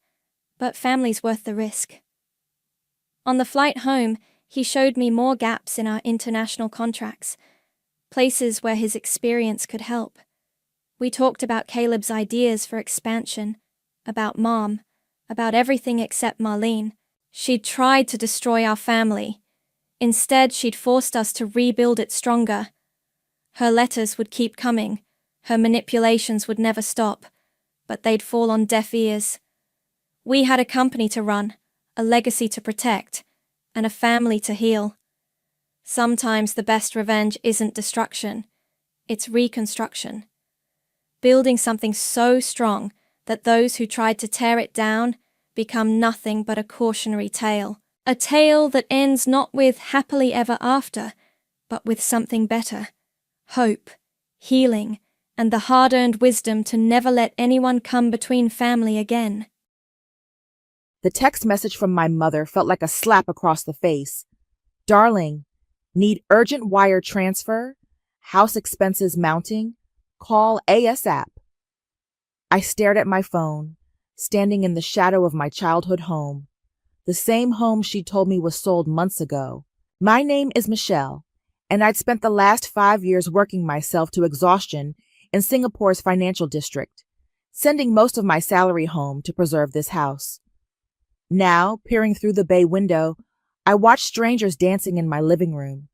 "but family's worth the risk." On the flight home, he showed me more gaps in our international contracts, places where his experience could help. We talked about Caleb's ideas for expansion, about Mom, about everything except Marlene. She'd tried to destroy our family. Instead, she'd forced us to rebuild it stronger. Her letters would keep coming, her manipulations would never stop, but they'd fall on deaf ears. We had a company to run, a legacy to protect, and a family to heal. Sometimes the best revenge isn't destruction, it's reconstruction. Building something so strong that those who tried to tear it down become nothing but a cautionary tale. A tale that ends not with happily ever after, but with something better. Hope, healing, and the hard-earned wisdom to never let anyone come between family again. The text message from my mother felt like a slap across the face. "Darling, need urgent wire transfer? House expenses mounting? Call ASAP." I stared at my phone, standing in the shadow of my childhood home, the same home she told me was sold months ago. My name is Michelle, and I'd spent the last 5 years working myself to exhaustion in Singapore's financial district, sending most of my salary home to preserve this house. Now, peering through the bay window, I watched strangers dancing in my living room,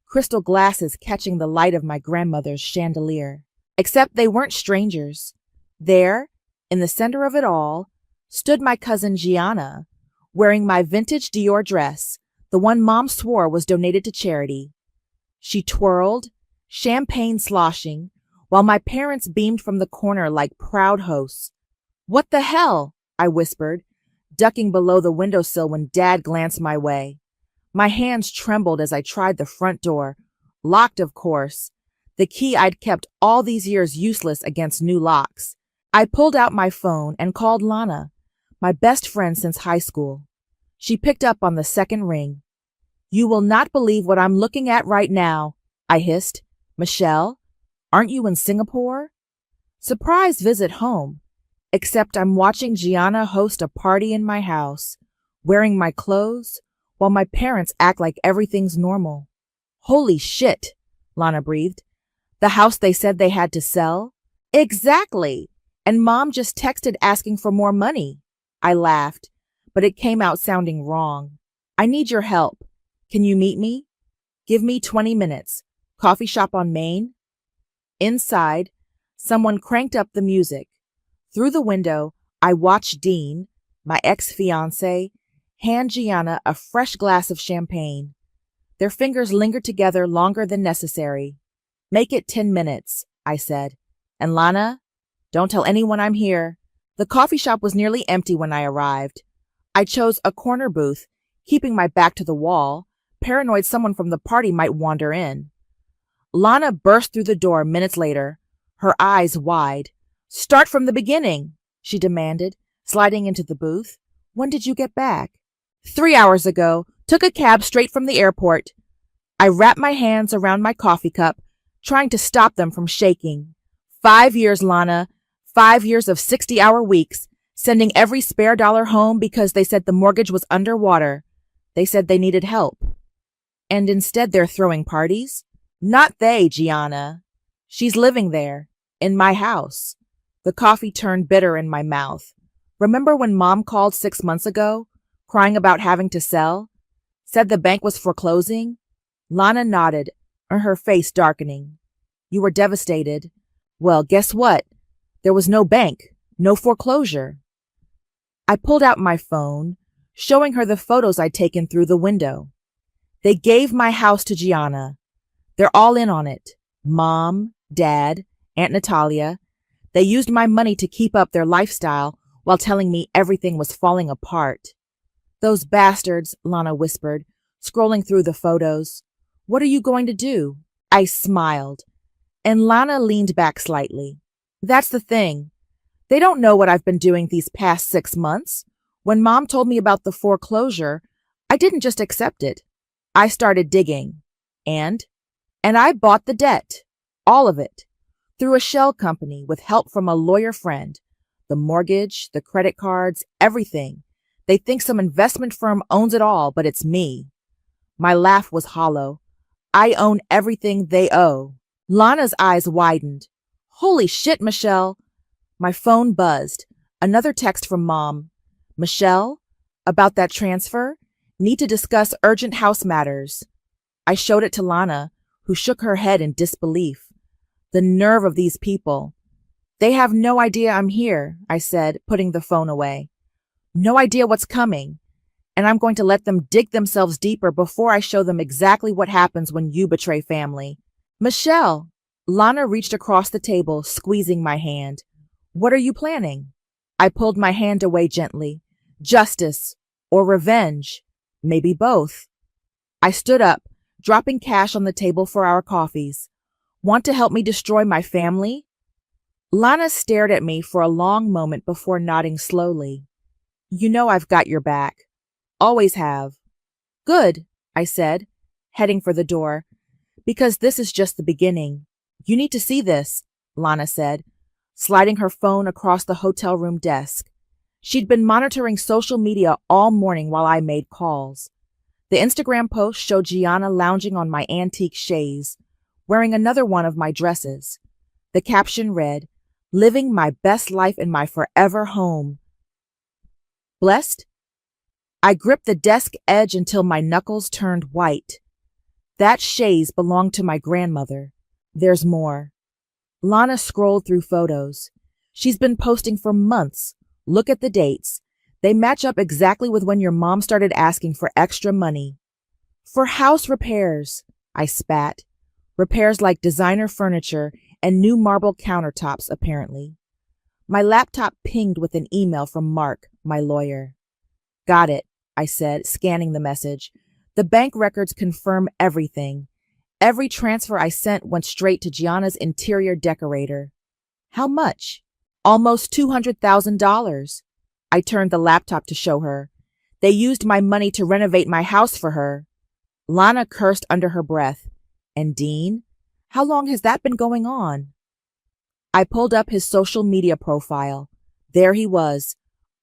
crystal glasses catching the light of my grandmother's chandelier. Except they weren't strangers. There, in the center of it all, stood my cousin Gianna, wearing my vintage Dior dress, the one Mom swore was donated to charity. She twirled, champagne sloshing, while my parents beamed from the corner like proud hosts. "What the hell?" I whispered, ducking below the windowsill when Dad glanced my way. My hands trembled as I tried the front door, locked of course, the key I'd kept all these years useless against new locks. I pulled out my phone and called Lana, my best friend since high school. She picked up on the second ring. "You will not believe what I'm looking at right now," I hissed. "Michelle, aren't you in Singapore?" Surprise visit home, except I'm watching Gianna host a party in my house, wearing my clothes, while my parents act like everything's normal. "Holy shit," Lana breathed. "The house they said they had to sell?" "Exactly. And Mom just texted asking for more money." I laughed, but it came out sounding wrong. "I need your help. Can you meet me? Give me 20 minutes. Coffee shop on Main?" Inside, Someone cranked up the music. Through the window, I watched Dean, my ex-fiancé, hand Gianna a fresh glass of champagne. Their fingers lingered together longer than necessary. "Make it 10 minutes," I said. "And Lana, don't tell anyone I'm here." The coffee shop was nearly empty when I arrived. I chose a corner booth, keeping my back to the wall, paranoid someone from the party might wander in. Lana burst through the door minutes later, her eyes wide. "Start from the beginning," she demanded, sliding into the booth. "When did you get back?" 3 hours ago. Took a cab straight from the airport." I wrapped my hands around my coffee cup, trying to stop them from shaking. 5 years, Lana. 5 years of 60-hour weeks, sending every spare dollar home because they said the mortgage was underwater. They said they needed help. And instead they're throwing parties? Not they, Gianna. She's living there, in my house. The coffee turned bitter in my mouth. Remember when Mom called 6 months ago, crying about having to sell? Said the bank was foreclosing? Lana nodded, her face darkening. "You were devastated. Well, guess what? There was no bank, no foreclosure." I pulled out my phone, showing her the photos I'd taken through the window. "They gave my house to Gianna. They're all in on it. Mom, Dad, Aunt Natalia. They used my money to keep up their lifestyle while telling me everything was falling apart." "Those bastards," Lana whispered, scrolling through the photos. "What are you going to do?" I smiled, and Lana leaned back slightly. "That's the thing. They don't know what I've been doing these past 6 months. When Mom told me about the foreclosure, I didn't just accept it. I started digging. And I bought the debt. All of it. Through a shell company with help from a lawyer friend. The mortgage, the credit cards, everything. They think some investment firm owns it all, but it's me." My laugh was hollow. "I own everything they owe." Lana's eyes widened. "Holy shit, Michelle." My phone buzzed. Another text from Mom. "Michelle, about that transfer? Need to discuss urgent house matters." I showed it to Lana, who shook her head in disbelief. The nerve of these people. "They have no idea I'm here," I said, putting the phone away. "No idea what's coming. And I'm going to let them dig themselves deeper before I show them exactly what happens when you betray family." "Michelle!" Lana reached across the table, squeezing my hand. "What are you planning?" I pulled my hand away gently. "Justice or revenge. Maybe both." I stood up, dropping cash on the table for our coffees. "Want to help me destroy my family?" Lana stared at me for a long moment before nodding slowly. "You know I've got your back. Always have." "Good," I said, heading for the door. "Because this is just the beginning. You need to see this," Lana said, sliding her phone across the hotel room desk. She'd been monitoring social media all morning while I made calls. The Instagram post showed Gianna lounging on my antique chaise, wearing another one of my dresses. The caption read, "Living my best life in my forever home. Blessed?" I gripped the desk edge until my knuckles turned white. That chaise belonged to my grandmother. There's more. Lana scrolled through photos. She's been posting for months. Look at the dates. They match up exactly with when your mom started asking for extra money. "For house repairs," I spat. Repairs like designer furniture and new marble countertops, apparently. My laptop pinged with an email from Mark, my lawyer. "Got it," I said, scanning the message. "The bank records confirm everything. Every transfer I sent went straight to Gianna's interior decorator." "How much?" "Almost $200,000. I turned the laptop to show her. "They used my money to renovate my house for her." Lana cursed under her breath. "And Dean? How long has that been going on?" I pulled up his social media profile. There he was,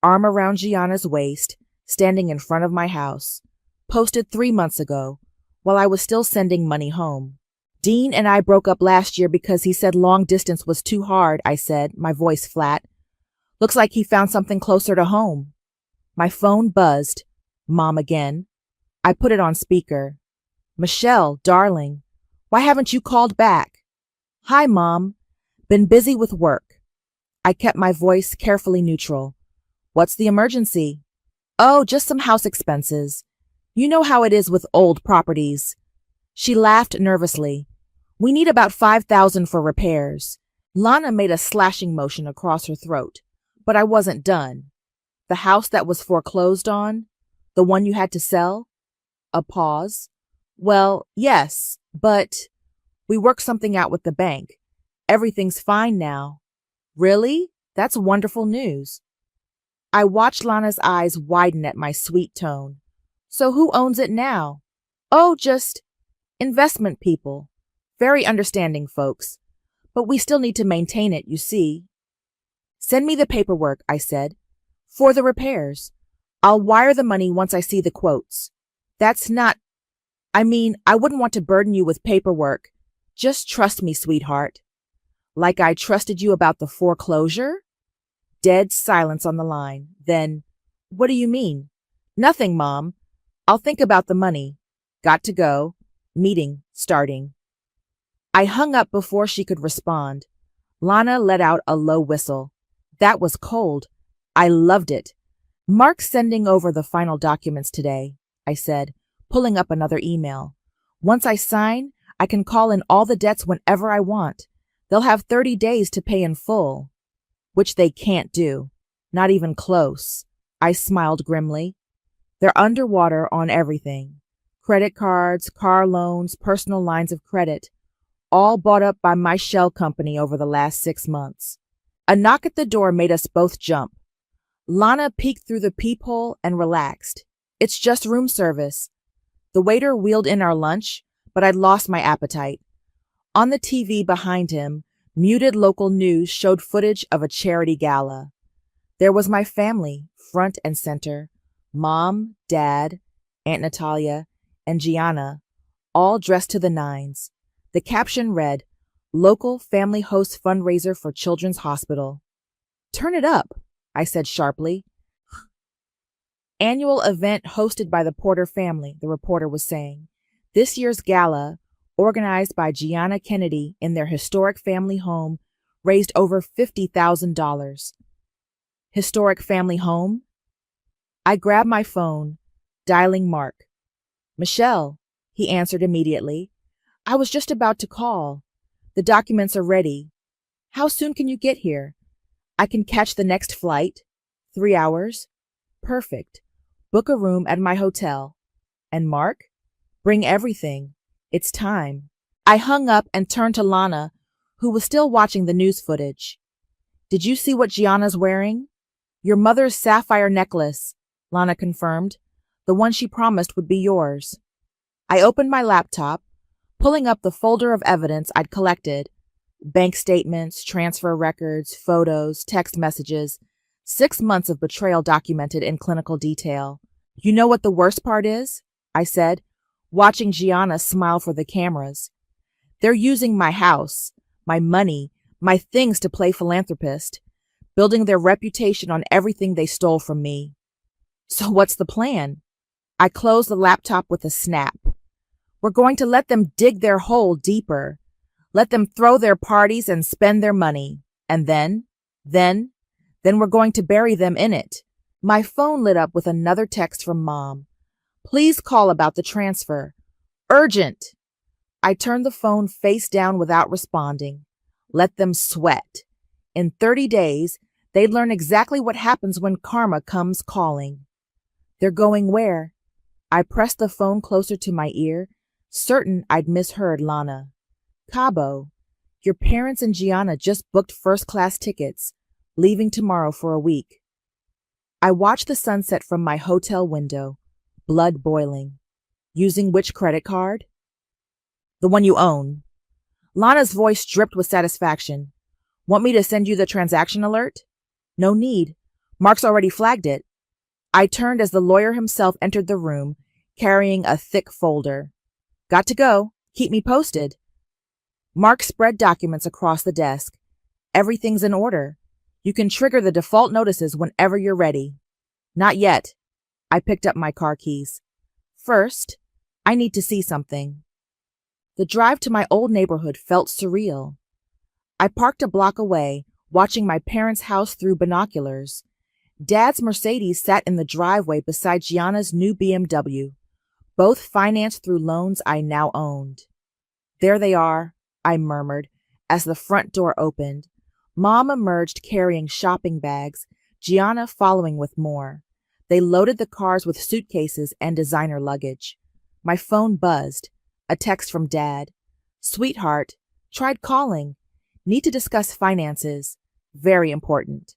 arm around Gianna's waist, standing in front of my house. Posted 3 months ago, while I was still sending money home. "Dean and I broke up last year because he said long distance was too hard," I said, my voice flat. "Looks like he found something closer to home." My phone buzzed. Mom again. I put it on speaker. "Michelle, darling, why haven't you called back?" "Hi, Mom. Been busy with work. I kept my voice carefully neutral. What's the emergency? Oh, just some house expenses. You know how it is with old properties. She laughed nervously. We need about $5,000 for repairs. Lana made a slashing motion across her throat, but I wasn't done. The house that was foreclosed on? The one you had to sell? A pause. Well, yes, but we worked something out with the bank. Everything's fine now. Really? That's wonderful news. I watched Lana's eyes widen at my sweet tone. So who owns it now? Oh, just investment people. Very understanding folks. But we still need to maintain it, you see. Send me the paperwork, I said. For the repairs. I'll wire the money once I see the quotes. That's not... I wouldn't want to burden you with paperwork. Just trust me, sweetheart. Like I trusted you about the foreclosure? Dead silence on the line. Then, what do you mean? Nothing, Mom. I'll think about the money. Got to go. Meeting starting. I hung up before she could respond. Lana let out a low whistle. That was cold. I loved it. Mark's sending over the final documents today, I said, pulling up another email. Once I sign, I can call in all the debts whenever I want. They'll have 30 days to pay in full. Which they can't do. Not even close. I smiled grimly. They're underwater on everything. Credit cards, car loans, personal lines of credit. All bought up by my shell company over the last 6 months. A knock at the door made us both jump. Lana peeked through the peephole and relaxed. It's just room service. The waiter wheeled in our lunch, but I'd lost my appetite. On the TV behind him, muted local news showed footage of a charity gala. There was my family, front and center. Mom, Dad, Aunt Natalia, and Gianna, all dressed to the nines. The caption read, Local Family Hosts Fundraiser for Children's Hospital. Turn it up, I said sharply. Annual event hosted by the Porter family, the reporter was saying. This year's gala, organized by Gianna Kennedy in their historic family home, raised over $50,000. Historic family home? I grabbed my phone, dialing Mark. Michelle, he answered immediately. I was just about to call. The documents are ready. How soon can you get here? I can catch the next flight. 3 hours. Perfect. Book a room at my hotel. And Mark? Bring everything. It's time. I hung up and turned to Lana, who was still watching the news footage. Did you see what Gianna's wearing? Your mother's sapphire necklace, Lana confirmed. The one she promised would be yours. I opened my laptop, pulling up the folder of evidence I'd collected. Bank statements, transfer records, photos, text messages, 6 months of betrayal documented in clinical detail. You know what the worst part is? I said, watching Gianna smile for the cameras. They're using my house, my money, my things to play philanthropist, building their reputation on everything they stole from me. So what's the plan? I closed the laptop with a snap. We're going to let them dig their hole deeper. Let them throw their parties and spend their money. And then we're going to bury them in it. My phone lit up with another text from Mom. Please call about the transfer. Urgent. I turned the phone face down without responding. Let them sweat. In 30 days, they'd learn exactly what happens when karma comes calling. They're going where? I pressed the phone closer to my ear, certain I'd misheard Lana. Cabo. Your parents and Gianna just booked first-class tickets, leaving tomorrow for a week. I watched the sunset from my hotel window, blood boiling. Using which credit card? The one you own. Lana's voice dripped with satisfaction. Want me to send you the transaction alert? No need. Mark's already flagged it. I turned as the lawyer himself entered the room, carrying a thick folder. Got to go. Keep me posted. Mark spread documents across the desk. Everything's in order. You can trigger the default notices whenever you're ready. Not yet. I picked up my car keys. First, I need to see something. The drive to my old neighborhood felt surreal. I parked a block away, watching my parents' house through binoculars. Dad's Mercedes sat in the driveway beside Gianna's new BMW, both financed through loans I now owned. There they are, I murmured as the front door opened. Mom emerged carrying shopping bags, Gianna following with more. They loaded the cars with suitcases and designer luggage. My phone buzzed. A text from Dad. Sweetheart, tried calling. Need to discuss finances. Very important.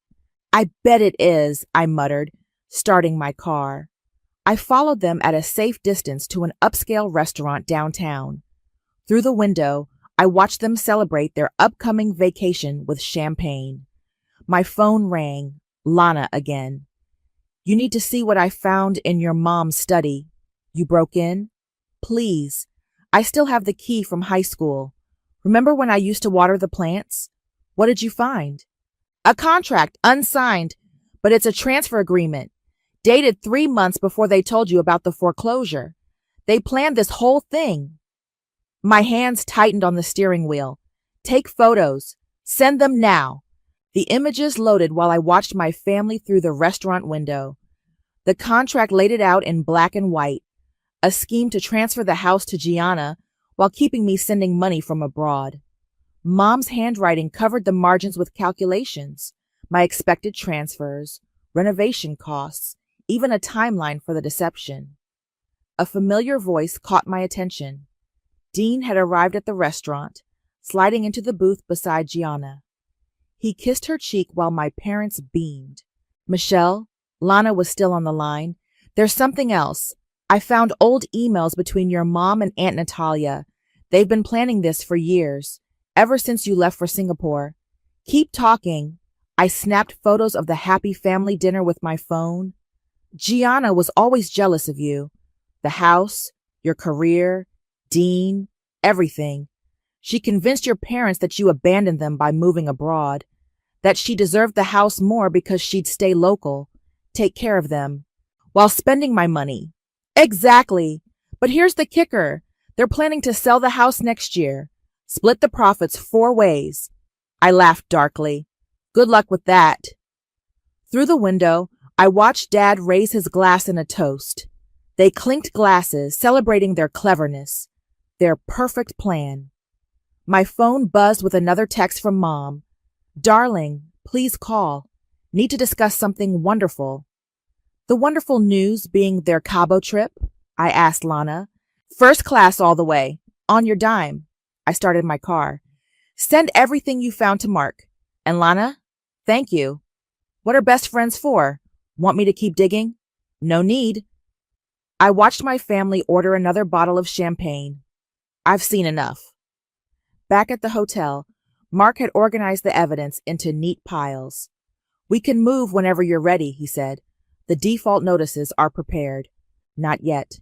I bet it is, I muttered, starting my car. I followed them at a safe distance to an upscale restaurant downtown. Through the window, I watched them celebrate their upcoming vacation with champagne. My phone rang. Lana again. You need to see what I found in your mom's study. You broke in? Please. I still have the key from high school. Remember when I used to water the plants? What did you find? A contract, unsigned, but it's a transfer agreement, dated 3 months before they told you about the foreclosure. They planned this whole thing. My hands tightened on the steering wheel. Take photos. Send them now. The images loaded while I watched my family through the restaurant window. The contract laid it out in black and white, a scheme to transfer the house to Gianna while keeping me sending money from abroad. Mom's handwriting covered the margins with calculations, my expected transfers, renovation costs, even a timeline for the deception. A familiar voice caught my attention. Dean had arrived at the restaurant, sliding into the booth beside Gianna. He kissed her cheek while my parents beamed. Michelle, Lana was still on the line. There's something else. I found old emails between your mom and Aunt Natalia. They've been planning this for years, ever since you left for Singapore. Keep talking. I snapped photos of the happy family dinner with my phone. Gianna was always jealous of you. The house, your career, Dean, everything. She convinced your parents that you abandoned them by moving abroad, that she deserved the house more because she'd stay local, take care of them, while spending my money. Exactly. But here's the kicker. They're planning to sell the house next year, split the profits 4 ways. I laughed darkly. Good luck with that. Through the window, I watched Dad raise his glass in a toast. They clinked glasses, celebrating their cleverness, their perfect plan. My phone buzzed with another text from Mom. Darling, please call. Need to discuss something wonderful. The wonderful news being their Cabo trip? I asked Lana. First class all the way. On your dime. I started my car. Send everything you found to Mark. And Lana? Thank you. What are best friends for? Want me to keep digging? No need. I watched my family order another bottle of champagne. I've seen enough. Back at the hotel, Mark had organized the evidence into neat piles. We can move whenever you're ready, he said. The default notices are prepared. Not yet.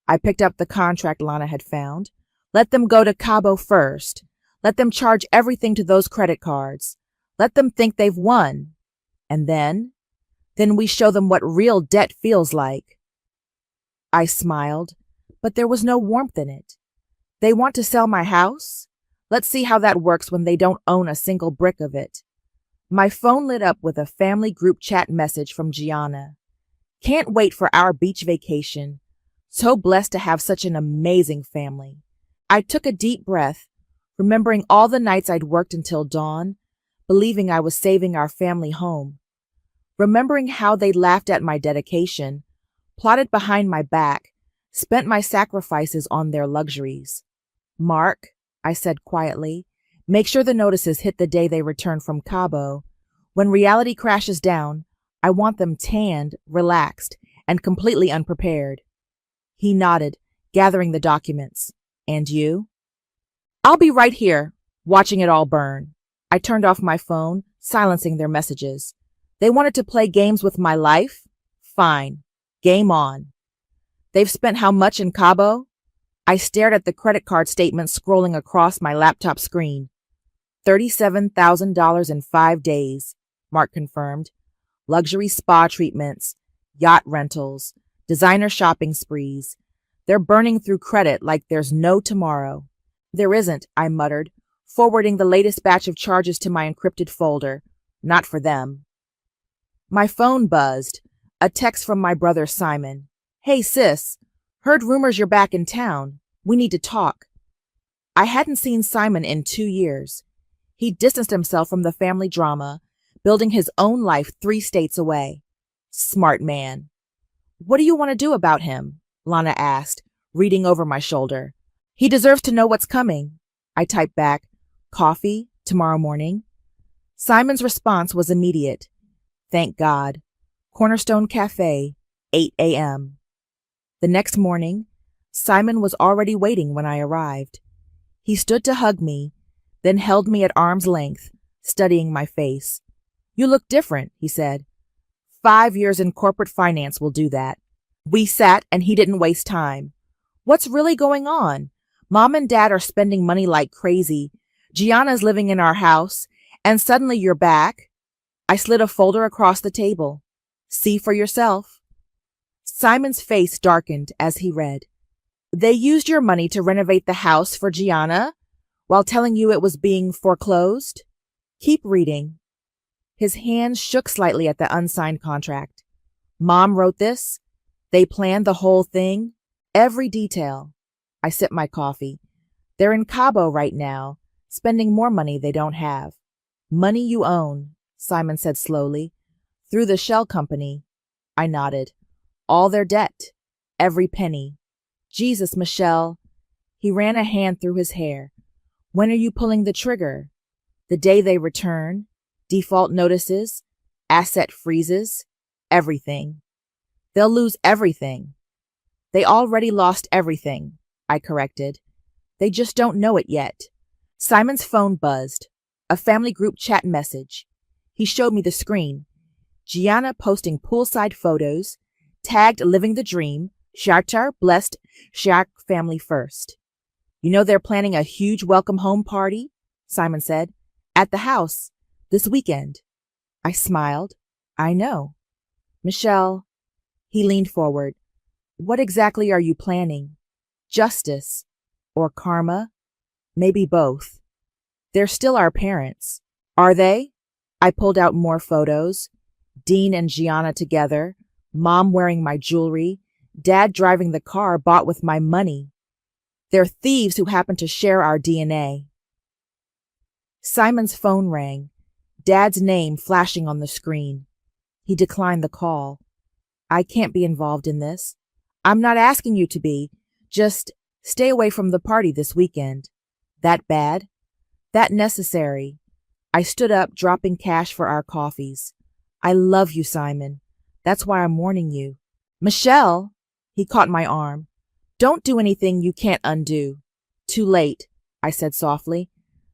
I picked up the contract Lana had found. Let them go to Cabo first. Let them charge everything to those credit cards. Let them think they've won. And then we show them what real debt feels like. I smiled, but there was no warmth in it. They want to sell my house? Let's see how that works when they don't own a single brick of it. My phone lit up with a family group chat message from Gianna. Can't wait for our beach vacation. So blessed to have such an amazing family. I took a deep breath, remembering all the nights I'd worked until dawn, believing I was saving our family home. Remembering how they laughed at my dedication, plotted behind my back, spent my sacrifices on their luxuries. Mark, I said quietly, make sure the notices hit the day they return from Cabo. When reality crashes down, I want them tanned, relaxed, and completely unprepared. He nodded, gathering the documents. And you? I'll be right here, watching it all burn. I turned off my phone, silencing their messages. They wanted to play games with my life? Fine. Game on. They've spent how much in Cabo? I stared at the credit card statement scrolling across my laptop screen. $37,000 in 5 days, Mark confirmed. Luxury spa treatments, yacht rentals, designer shopping sprees. They're burning through credit like there's no tomorrow. There isn't, I muttered, forwarding the latest batch of charges to my encrypted folder. Not for them. My phone buzzed. A text from my brother Simon. Hey sis, heard rumors you're back in town. We need to talk. I hadn't seen Simon in 2 years. He distanced himself from the family drama, building his own life 3 states away. Smart man. What do you want to do about him? Lana asked, reading over my shoulder. He deserves to know what's coming. I typed back, coffee, tomorrow morning. Simon's response was immediate. Thank God. Cornerstone Cafe, 8 a.m. The next morning, Simon was already waiting when I arrived. He stood to hug me, then held me at arm's length, studying my face. You look different, he said. 5 years in corporate finance will do that. We sat and he didn't waste time. What's really going on? Mom and Dad are spending money like crazy. Gianna's living in our house, and suddenly you're back. I slid a folder across the table. See for yourself. Simon's face darkened as he read. They used your money to renovate the house for Gianna while telling you it was being foreclosed? Keep reading. His hands shook slightly at the unsigned contract. Mom wrote this. They planned the whole thing. Every detail. I sipped my coffee. They're in Cabo right now, spending more money they don't have. Money you own, Simon said slowly. Through the shell company. I nodded. All their debt. Every penny. Jesus, Michelle. He ran a hand through his hair. When are you pulling the trigger? The day they return? Default notices? Asset freezes? Everything. They'll lose everything. They already lost everything, I corrected. They just don't know it yet. Simon's phone buzzed. A family group chat message. He showed me the screen. Gianna posting poolside photos, tagged living the dream, Shatar blessed Shaq family first. You know they're planning a huge welcome home party, Simon said, at the house, this weekend. I smiled. I know. Michelle, he leaned forward. What exactly are you planning? Justice or karma? Maybe both. They're still our parents. Are they? I pulled out more photos. Dean and Gianna together, Mom wearing my jewelry, Dad driving the car bought with my money. They're thieves who happen to share our DNA. Simon's phone rang, Dad's name flashing on the screen. He declined the call. I can't be involved in this. I'm not asking you to be. Just stay away from the party this weekend. That bad? That necessary. I stood up, dropping cash for our coffees. I love you, Simon. That's why I'm warning you. Michelle, he caught my arm. Don't do anything you can't undo. Too late, I said softly.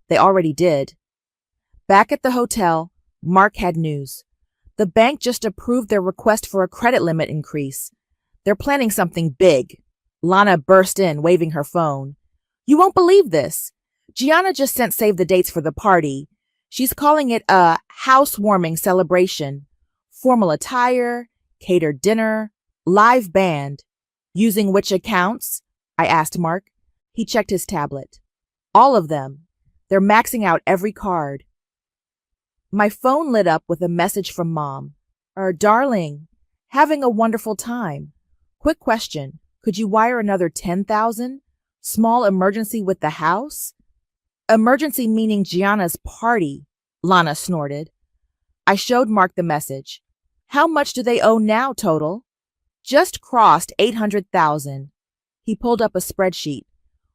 They already did. Back at the hotel, Mark had news. The bank just approved their request for a credit limit increase. They're planning something big. Lana burst in, waving her phone. You won't believe this. Gianna just sent save the dates for the party. She's calling it a housewarming celebration. Formal attire, catered dinner, live band. Using which accounts? I asked Mark. He checked his tablet. All of them. They're maxing out every card. My phone lit up with a message from Mom. Darling, having a wonderful time. Quick question. Could you wire another 10,000? Small emergency with the house? Emergency meaning Gianna's party, Lana snorted. I showed Mark the message. How much do they owe now total? Just crossed 800,000. He pulled up a spreadsheet.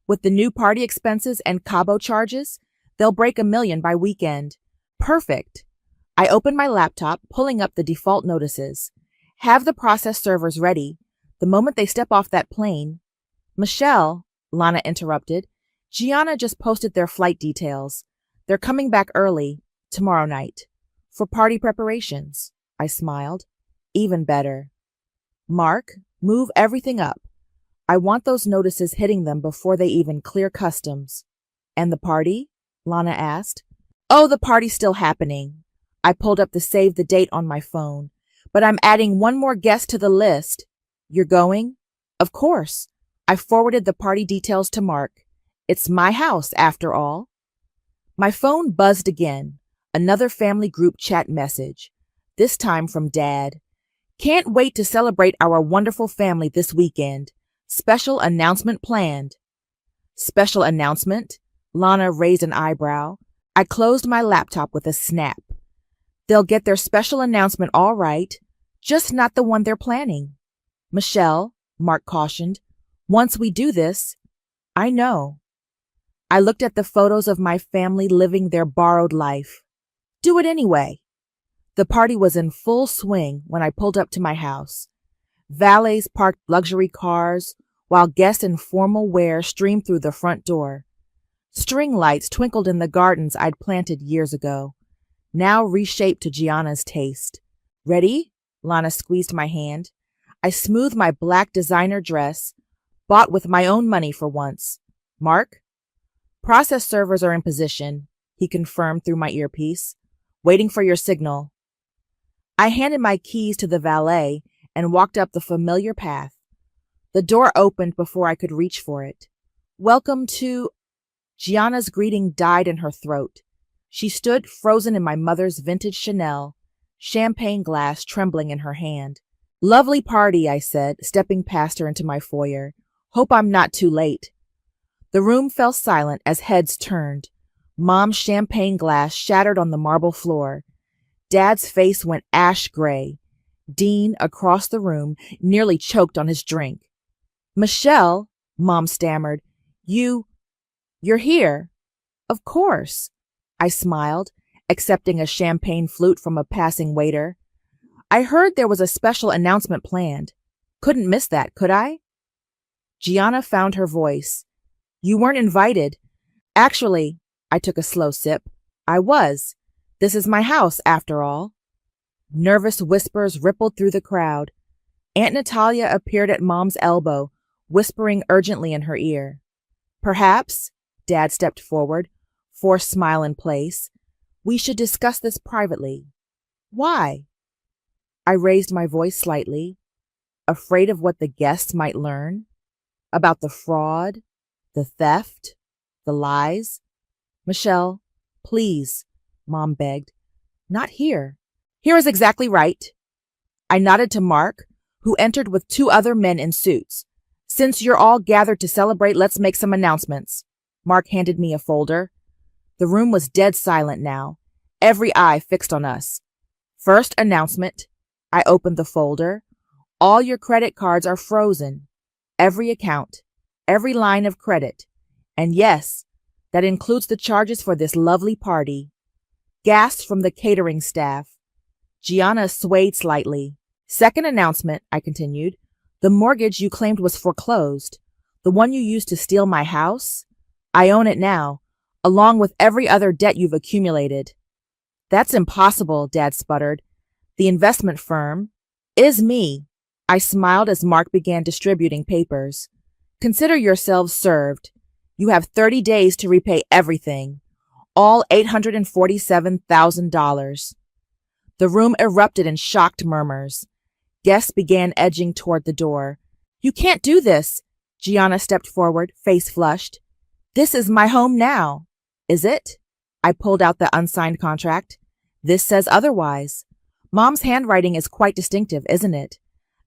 With the new party expenses and Cabo charges, they'll break $1 million by weekend. Perfect. I opened my laptop, pulling up the default notices. Have the process servers ready. The moment they step off that plane. Michelle, Lana interrupted. Gianna just posted their flight details. They're coming back early, tomorrow night. For party preparations. I smiled. Even better. Mark, move everything up. I want those notices hitting them before they even clear customs. And the party? Lana asked. Oh, the party's still happening. I pulled up the save the date on my phone. But I'm adding one more guest to the list. You're going? Of course. I forwarded the party details to Mark. It's my house, after all. My phone buzzed again. Another family group chat message. This time from Dad. Can't wait to celebrate our wonderful family this weekend. Special announcement planned. Special announcement? Lana raised an eyebrow. I closed my laptop with a snap. They'll get their special announcement all right, just not the one they're planning. Michelle, Mark cautioned, once we do this, I know. I looked at the photos of my family living their borrowed life. Do it anyway. The party was in full swing when I pulled up to my house. Valets parked luxury cars, while guests in formal wear streamed through the front door. String lights twinkled in the gardens I'd planted years ago, now reshaped to Gianna's taste. Ready? Lana squeezed my hand. I smoothed my black designer dress, bought with my own money for once. Mark? Process servers are in position, he confirmed through my earpiece. Waiting for your signal. I handed my keys to the valet and walked up the familiar path. The door opened before I could reach for it. Welcome to... Gianna's greeting died in her throat. She stood frozen in my mother's vintage Chanel, champagne glass trembling in her hand. Lovely party, I said, stepping past her into my foyer. Hope I'm not too late. The room fell silent as heads turned. Mom's champagne glass shattered on the marble floor. Dad's face went ash gray. Dean, across the room, nearly choked on his drink. Michelle, Mom stammered, you're here. Of course. I smiled, accepting a champagne flute from a passing waiter. I heard there was a special announcement planned. Couldn't miss that, could I? Gianna found her voice. You weren't invited. Actually, I took a slow sip. I was. This is my house, after all. Nervous whispers rippled through the crowd. Aunt Natalia appeared at Mom's elbow, whispering urgently in her ear. Perhaps, Dad stepped forward, forced smile in place, we should discuss this privately. Why? I raised my voice slightly, afraid of what the guests might learn. About the fraud, the theft, the lies. Michelle, please, Mom begged. Not here. Here is exactly right. I nodded to Mark, who entered with 2 other men in suits. Since you're all gathered to celebrate, let's make some announcements. Mark handed me a folder. The room was dead silent now, every eye fixed on us. First announcement. I opened the folder. All your credit cards are frozen. Every account, every line of credit. And yes, that includes the charges for this lovely party. Gasps from the catering staff. Gianna swayed slightly. Second announcement, I continued. The mortgage you claimed was foreclosed. The one you used to steal my house? I own it now, along with every other debt you've accumulated. That's impossible, Dad sputtered. The investment firm is me. I smiled as Mark began distributing papers. Consider yourselves served. You have 30 days to repay everything. All $847,000. The room erupted in shocked murmurs. Guests began edging toward the door. You can't do this. Gianna stepped forward, face flushed. This is my home now. Is it? I pulled out the unsigned contract. This says otherwise. Mom's handwriting is quite distinctive, isn't it?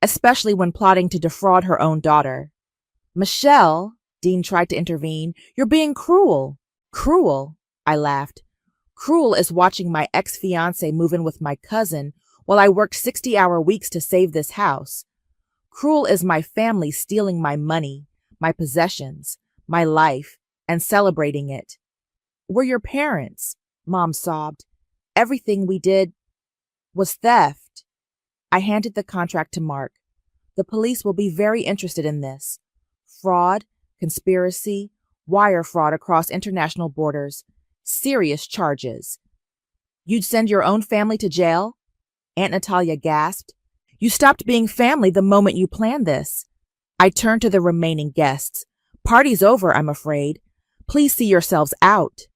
Especially when plotting to defraud her own daughter. Michelle, Dean tried to intervene, you're being cruel. Cruel? I laughed. Cruel is watching my ex-fiancé move in with my cousin while I worked 60-hour weeks to save this house. Cruel is my family stealing my money, my possessions, my life, and celebrating it. We're your parents, Mom sobbed. Everything we did was theft. I handed the contract to Mark. The police will be very interested in this. Fraud, conspiracy, wire fraud across international borders. Serious charges. You'd send your own family to jail? Aunt Natalia gasped. You stopped being family the moment you planned this. I turned to the remaining guests. Party's over, I'm afraid. Please see yourselves out.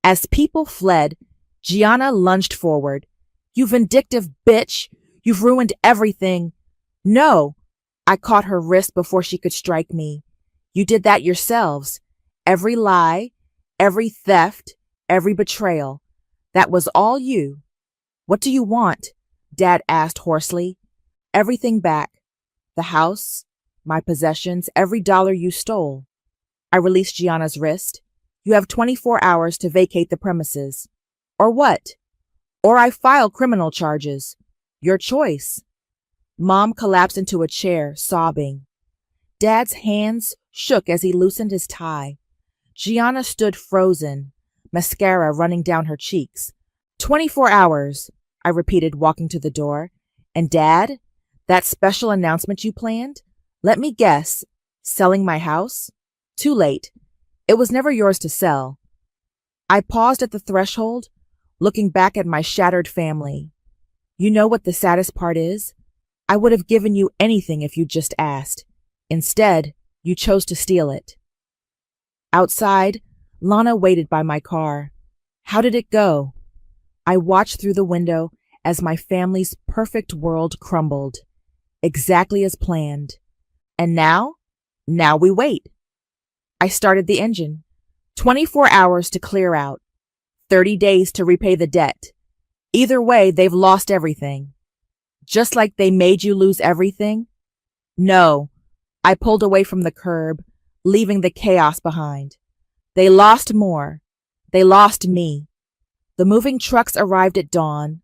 As people fled, Gianna lunged forward. You vindictive bitch! You've ruined everything. No! I caught her wrist before she could strike me. You did that yourselves. Every lie, every theft, every betrayal. That was all you. What do you want? Dad asked hoarsely. Everything back. The house, my possessions, every dollar you stole. I released Gianna's wrist. You have 24 hours to vacate the premises. Or what? Or I file criminal charges. Your choice. Mom collapsed into a chair, sobbing. Dad's hands shook as he loosened his tie. Gianna stood frozen, mascara running down her cheeks. 24 hours, I repeated, walking to the door. And Dad, that special announcement you planned? Let me guess, selling my house? Too late. It was never yours to sell. I paused at the threshold, looking back at my shattered family. You know what the saddest part is? I would have given you anything if you'd just asked. Instead, you chose to steal it. Outside, Lana waited by my car. How did it go? I watched through the window as my family's perfect world crumbled, exactly as planned. And now we wait. I started the engine. 24 hours to clear out. 30 days to repay the debt. Either way, they've lost everything. Just like they made you lose everything? No. I pulled away from the curb, leaving the chaos behind. They lost more. They lost me. The moving trucks arrived at dawn.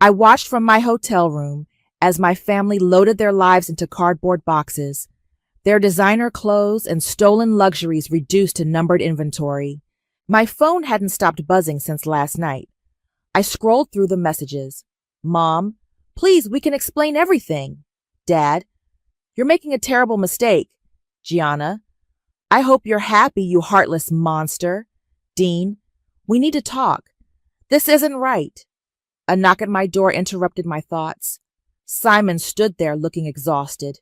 I watched from my hotel room as my family loaded their lives into cardboard boxes, their designer clothes and stolen luxuries reduced to numbered inventory. My phone hadn't stopped buzzing since last night. I scrolled through the messages. Mom, please, we can explain everything. Dad, you're making a terrible mistake. Gianna, I hope you're happy, you heartless monster. Dean, we need to talk. This isn't right. A knock at my door interrupted my thoughts. Simon stood there looking exhausted.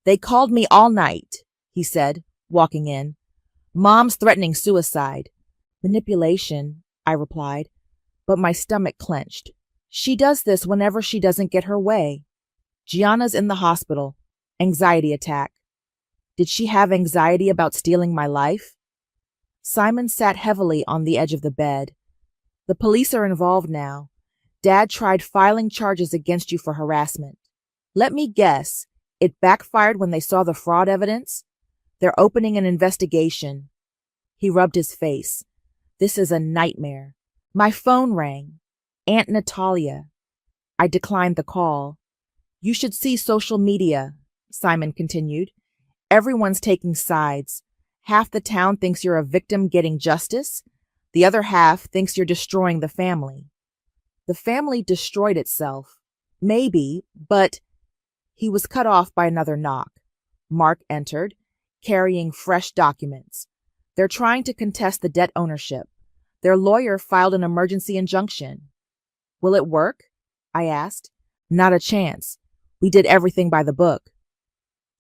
They called me all night, he said, walking in. Mom's threatening suicide. Manipulation, I replied, but my stomach clenched. She does this whenever she doesn't get her way. Gianna's in the hospital. Anxiety attack. Did she have anxiety about stealing my life? Simon sat heavily on the edge of the bed. The police are involved now. Dad tried filing charges against you for harassment. Let me guess, it backfired when they saw the fraud evidence? They're opening an investigation. He rubbed his face. This is a nightmare. My phone rang. Aunt Natalia. I declined the call. You should see social media, Simon continued. Everyone's taking sides. Half the town thinks you're a victim getting justice. The other half thinks you're destroying the family. The family destroyed itself. Maybe, but... He was cut off by another knock. Mark entered, carrying fresh documents. They're trying to contest the debt ownership. Their lawyer filed an emergency injunction. Will it work? I asked. Not a chance. We did everything by the book.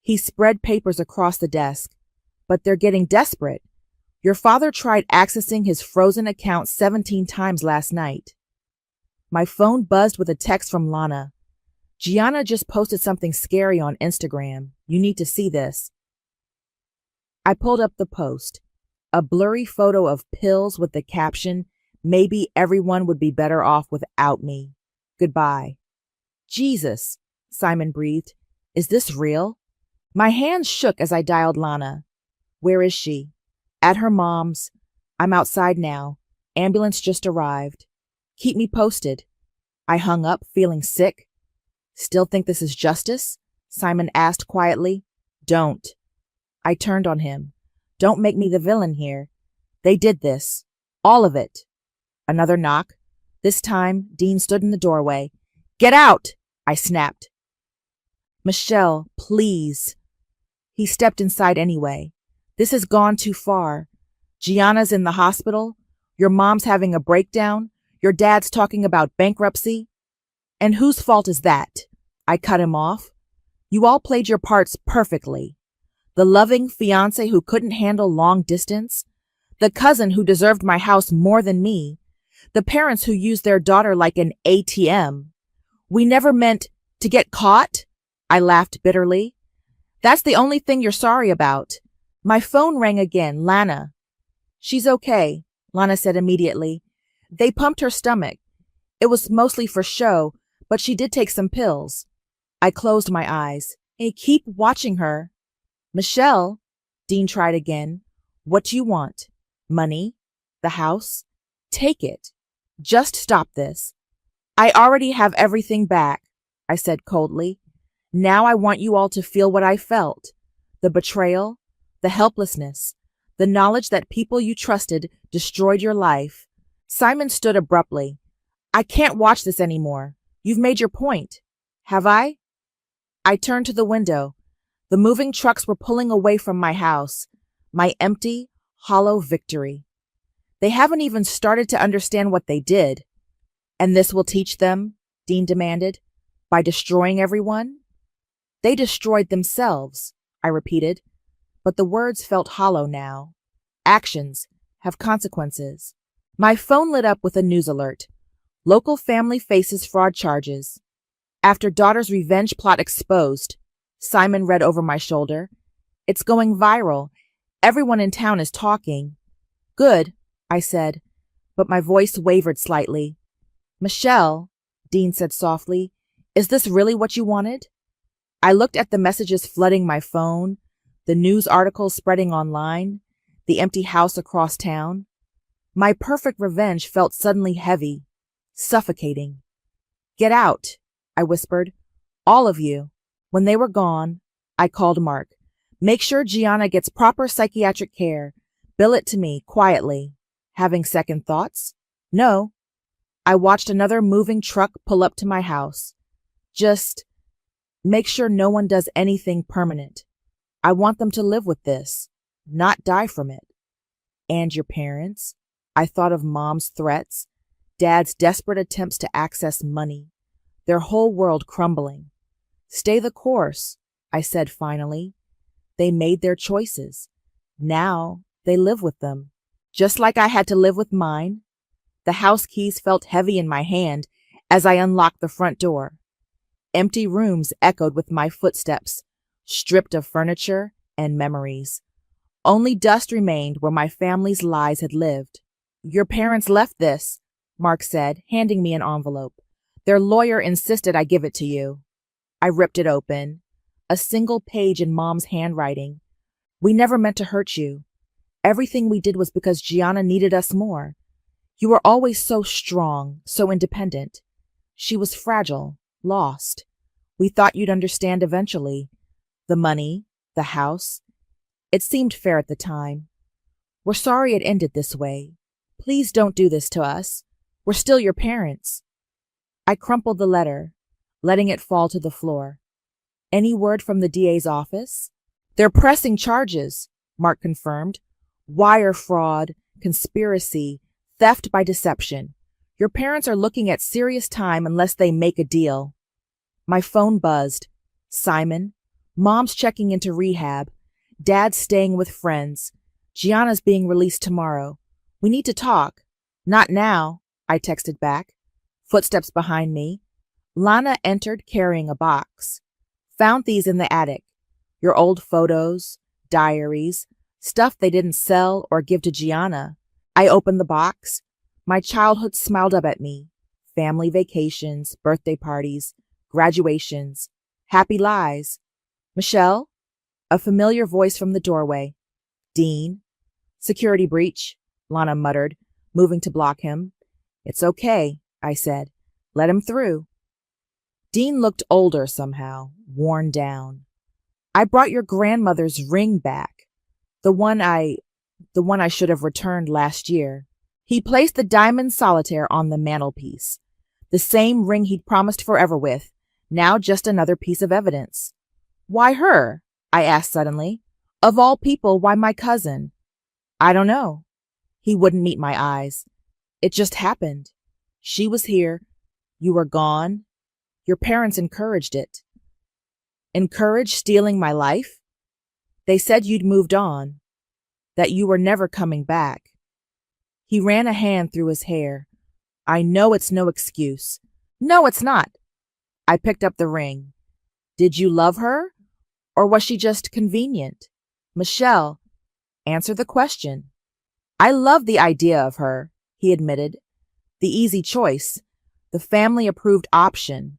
He spread papers across the desk. But they're getting desperate. Your father tried accessing his frozen account 17 times last night. My phone buzzed with a text from Lana. Gianna just posted something scary on Instagram. You need to see this. I pulled up the post. A blurry photo of pills with the caption, maybe everyone would be better off without me. Goodbye. Jesus, Simon breathed. Is this real? My hands shook as I dialed Lana. Where is she? At her mom's. I'm outside now. Ambulance just arrived. Keep me posted. I hung up, feeling sick. Still think this is justice? Simon asked quietly. Don't. I turned on him. Don't make me the villain here. They did this. All of it. Another knock. This time, Dean stood in the doorway. Get out! I snapped. Michelle, please. He stepped inside anyway. This has gone too far. Gianna's in the hospital. Your mom's having a breakdown. Your dad's talking about bankruptcy. And whose fault is that? I cut him off. You all played your parts perfectly. The loving fiancé who couldn't handle long distance. The cousin who deserved my house more than me. The parents who used their daughter like an ATM. We never meant to get caught? I laughed bitterly. That's the only thing you're sorry about. My phone rang again. Lana. She's okay. Lana said immediately. They pumped her stomach. It was mostly for show, but she did take some pills. I closed my eyes. Hey, keep watching her. Michelle, Dean tried again. What do you want? Money? The house? Take it. Just stop this. I already have everything back, I said coldly. Now I want you all to feel what I felt. The betrayal, the helplessness, the knowledge that people you trusted destroyed your life. Simon stood abruptly. I can't watch this anymore. You've made your point. Have I? I turned to the window. The moving trucks were pulling away from my house, my empty, hollow victory. They haven't even started to understand what they did. And this will teach them, Dean demanded, by destroying everyone? They destroyed themselves, I repeated, but the words felt hollow now. Actions have consequences. My phone lit up with a news alert. Local family faces fraud charges. After daughter's revenge plot exposed, Simon read over my shoulder. It's going viral. Everyone in town is talking. Good, I said, but my voice wavered slightly. Michelle, Dean said softly, is this really what you wanted? I looked at the messages flooding my phone, the news articles spreading online, the empty house across town. My perfect revenge felt suddenly heavy, suffocating. Get out, I whispered. All of you. When they were gone, I called Mark. Make sure Gianna gets proper psychiatric care. Bill it to me, quietly. Having second thoughts? No. I watched another moving truck pull up to my house. Just make sure no one does anything permanent. I want them to live with this, not die from it. And your parents? I thought of Mom's threats, Dad's desperate attempts to access money, their whole world crumbling. Stay the course, I said finally. They made their choices. Now they live with them, just like I had to live with mine. The house keys felt heavy in my hand as I unlocked the front door. Empty rooms echoed with my footsteps, stripped of furniture and memories. Only dust remained where my family's lies had lived. Your parents left this, Mark said, handing me an envelope. Their lawyer insisted I give it to you. I ripped it open. A single page in Mom's handwriting. We never meant to hurt you. Everything we did was because Gianna needed us more. You were always so strong, so independent. She was fragile, lost. We thought you'd understand eventually. The money, the house. It seemed fair at the time. We're sorry it ended this way. Please don't do this to us. We're still your parents. I crumpled the letter, letting it fall to the floor. Any word from the DA's office? They're pressing charges, Mark confirmed. Wire fraud, conspiracy, theft by deception. Your parents are looking at serious time unless they make a deal. My phone buzzed. Simon. Mom's checking into rehab. Dad's staying with friends. Gianna's being released tomorrow. We need to talk. Not now, I texted back. Footsteps behind me. Lana entered carrying a box. Found these in the attic. Your old photos, diaries, stuff they didn't sell or give to Gianna. I opened the box. My childhood smiled up at me. Family vacations, birthday parties, graduations, happy lies. Michelle? A familiar voice from the doorway. Dean? Security breach, Lana muttered, moving to block him. It's okay, I said. Let him through. Dean looked older somehow, worn down. I brought your grandmother's ring back. The one I should have returned last year. He placed the diamond solitaire on the mantelpiece. The same ring he'd promised forever with, now just another piece of evidence. Why her? I asked suddenly. Of all people, why my cousin? I don't know. He wouldn't meet my eyes. It just happened. She was here. You were gone. Your parents encouraged it. Encouraged stealing my life? They said you'd moved on, that you were never coming back. He ran a hand through his hair. I know it's no excuse. No, it's not. I picked up the ring. Did you love her? Or was she just convenient? Michelle, answer the question. I love the idea of her, he admitted. The easy choice, the family-approved option.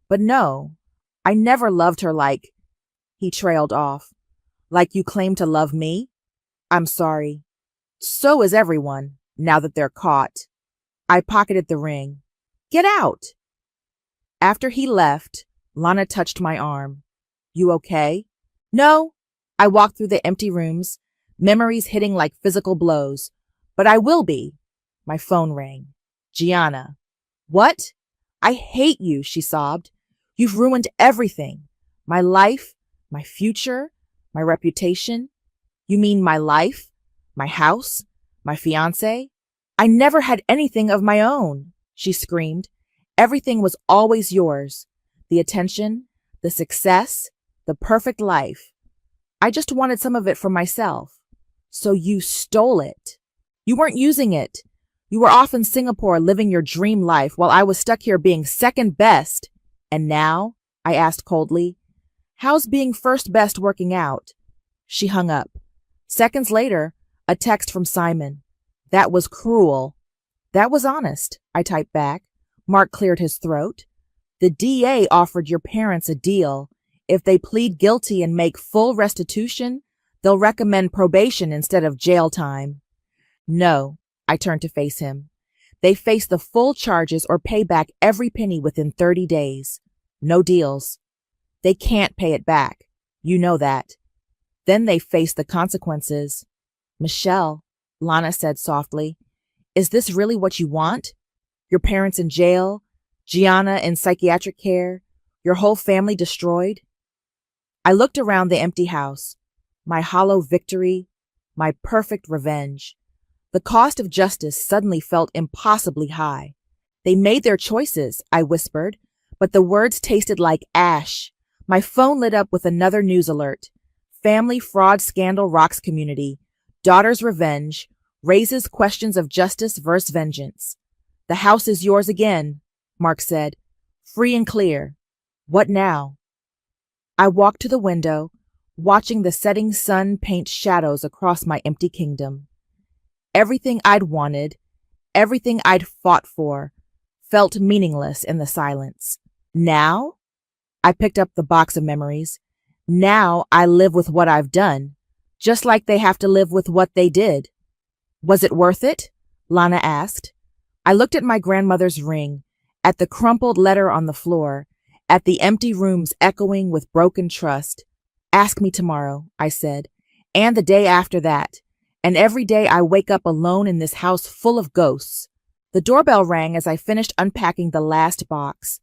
But no, I never loved her like, he trailed off. Like you claim to love me? I'm sorry. So is everyone, now that they're caught. I pocketed the ring. Get out! After he left, Lana touched my arm. You okay? No. I walked through the empty rooms, memories hitting like physical blows. But I will be. My phone rang. Gianna. What? I hate you, she sobbed. You've ruined everything. My life, my future, my reputation. You mean my life? My house? My fiancé? I never had anything of my own, she screamed. Everything was always yours. The attention, the success, the perfect life. I just wanted some of it for myself. So you stole it. You weren't using it. You were off in Singapore living your dream life while I was stuck here being second best. And now? I asked coldly. How's being first best working out? She hung up. Seconds later, a text from Simon. That was cruel. That was honest, I typed back. Mark cleared his throat. The DA offered your parents a deal. If they plead guilty and make full restitution, they'll recommend probation instead of jail time. No, I turned to face him. They face the full charges or pay back every penny within 30 days. No deals. They can't pay it back. You know that. Then they face the consequences. Michelle, Lana said softly, is this really what you want? Your parents in jail, Gianna in psychiatric care, your whole family destroyed? I looked around the empty house. My hollow victory, my perfect revenge. The cost of justice suddenly felt impossibly high. They made their choices, I whispered, but the words tasted like ash. My phone lit up with another news alert. Family fraud scandal rocks community. Daughter's revenge raises questions of justice versus vengeance. The house is yours again, Mark said. Free and clear. What now? I walked to the window, watching the setting sun paint shadows across my empty kingdom. Everything I'd wanted, everything I'd fought for, felt meaningless in the silence. Now? I picked up the box of memories. Now I live with what I've done, just like they have to live with what they did. Was it worth it? Lana asked. I looked at my grandmother's ring, at the crumpled letter on the floor, at the empty rooms echoing with broken trust. Ask me tomorrow, I said, and the day after that, and every day I wake up alone in this house full of ghosts. The doorbell rang as I finished unpacking the last box.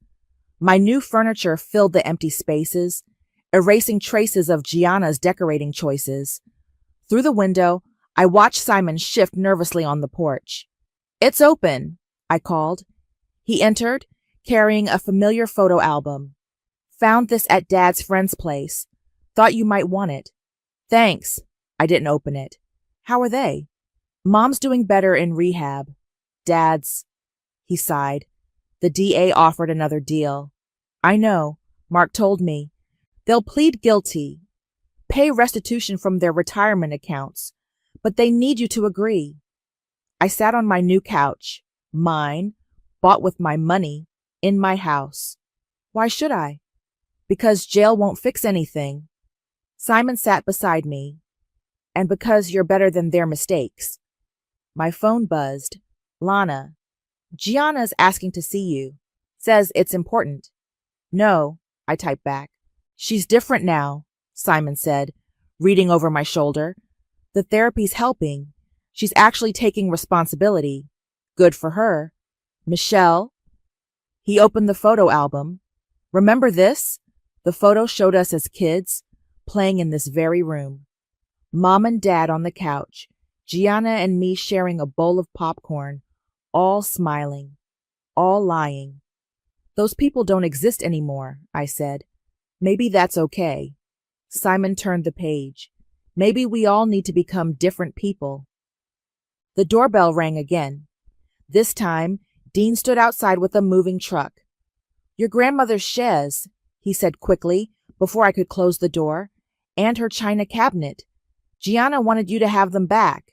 My new furniture filled the empty spaces, erasing traces of Gianna's decorating choices. Through the window, I watched Simon shift nervously on the porch. It's open, I called. He entered, carrying a familiar photo album. Found this at Dad's friend's place. Thought you might want it. Thanks. I didn't open it. How are they? Mom's doing better in rehab. Dad's... He sighed. The DA offered another deal. I know, Mark told me. They'll plead guilty, pay restitution from their retirement accounts, but they need you to agree. I sat on my new couch, mine, bought with my money, in my house. Why should I? Because jail won't fix anything. Simon sat beside me. And because you're better than their mistakes. My phone buzzed. Lana. Gianna's asking to see you. Says it's important. No, I typed back. She's different now, Simon said, reading over my shoulder. The therapy's helping. She's actually taking responsibility. Good for her. Michelle. He opened the photo album. Remember this? The photo showed us as kids, playing in this very room. Mom and Dad on the couch, Gianna and me sharing a bowl of popcorn, all smiling, all lying. Those people don't exist anymore, I said. Maybe that's okay. Simon turned the page. Maybe we all need to become different people. The doorbell rang again. This time, Dean stood outside with a moving truck. Your grandmother's chaise, he said quickly, before I could close the door, and her china cabinet. Gianna wanted you to have them back.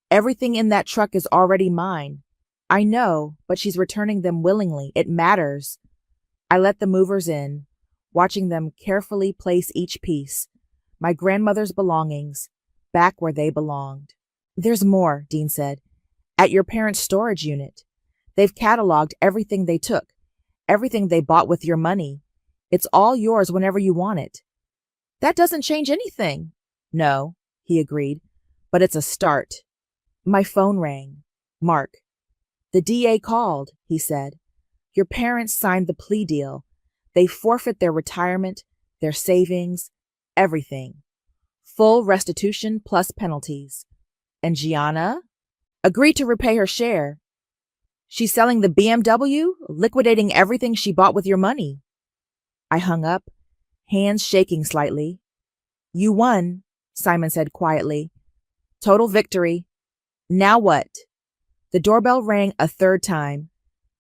Everything in that truck is already mine. I know, but she's returning them willingly. It matters. I let the movers in, watching them carefully place each piece, my grandmother's belongings, back where they belonged. There's more, Dean said. At your parents' storage unit. They've cataloged everything they took, everything they bought with your money. It's all yours whenever you want it. That doesn't change anything. No, he agreed, but it's a start. My phone rang. Mark. The DA called, he said. Your parents signed the plea deal. They forfeit their retirement, their savings, everything. Full restitution plus penalties. And Gianna? Agreed to repay her share. She's selling the BMW, liquidating everything she bought with your money. I hung up, hands shaking slightly. You won, Simon said quietly. Total victory. Now what? The doorbell rang a third time.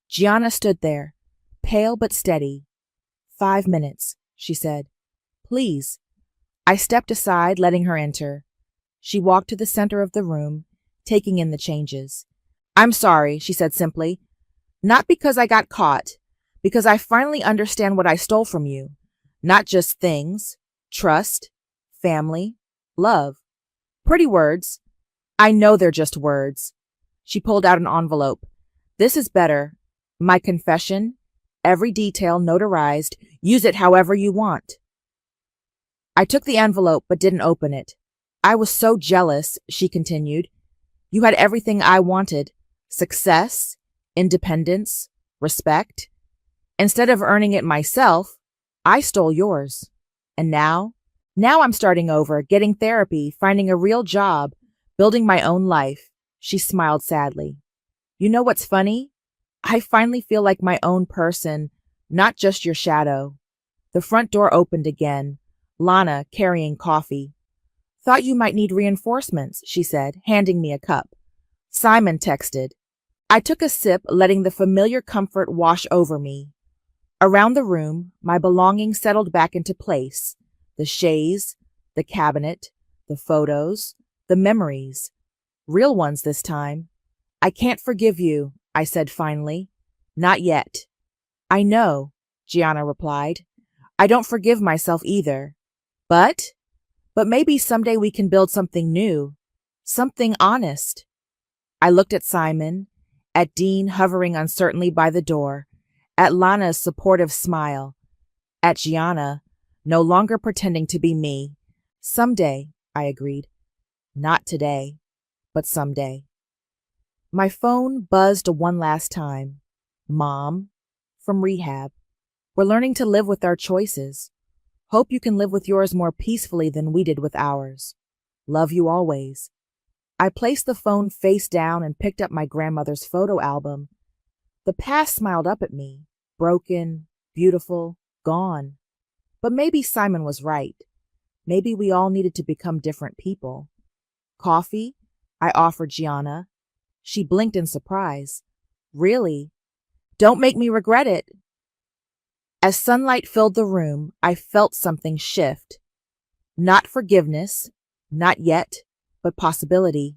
Gianna stood there, pale but steady. 5 minutes, she said. Please. I stepped aside, letting her enter. She walked to the center of the room, taking in the changes. I'm sorry, she said simply. Not because I got caught, because I finally understand what I stole from you. Not just things, trust, family, love. Pretty words. I know they're just words. She pulled out an envelope. This is better. My confession, every detail notarized. Use it however you want. I took the envelope but didn't open it. I was so jealous, she continued. You had everything I wanted. Success, independence, respect. Instead of earning it myself, I stole yours. And now I'm starting over, getting therapy, finding a real job, building my own life. She smiled sadly. You know what's funny? I finally feel like my own person, not just your shadow. The front door opened again, Lana carrying coffee. Thought you might need reinforcements, she said, handing me a cup. Simon texted. I took a sip, letting the familiar comfort wash over me. Around the room, my belongings settled back into place. The chaise, the cabinet, the photos, the memories. Real ones this time. I can't forgive you, I said finally. Not yet. I know, Gianna replied. I don't forgive myself either. But maybe someday we can build something new. Something honest. I looked at Simon, at Dean hovering uncertainly by the door, at Lana's supportive smile, at Gianna, no longer pretending to be me. Someday, I agreed. Not today, but someday. My phone buzzed one last time. Mom, from rehab. We're learning to live with our choices. Hope you can live with yours more peacefully than we did with ours. Love you always. I placed the phone face down and picked up my grandmother's photo album. The past smiled up at me, broken, beautiful, gone. But maybe Simon was right. Maybe we all needed to become different people. Coffee? I offered Gianna. She blinked in surprise. Really? Don't make me regret it. As sunlight filled the room, I felt something shift. Not forgiveness, not yet, but possibility.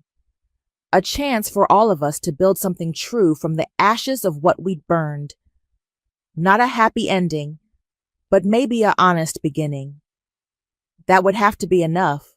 A chance for all of us to build something true from the ashes of what we'd burned. Not a happy ending, but maybe an honest beginning. That would have to be enough.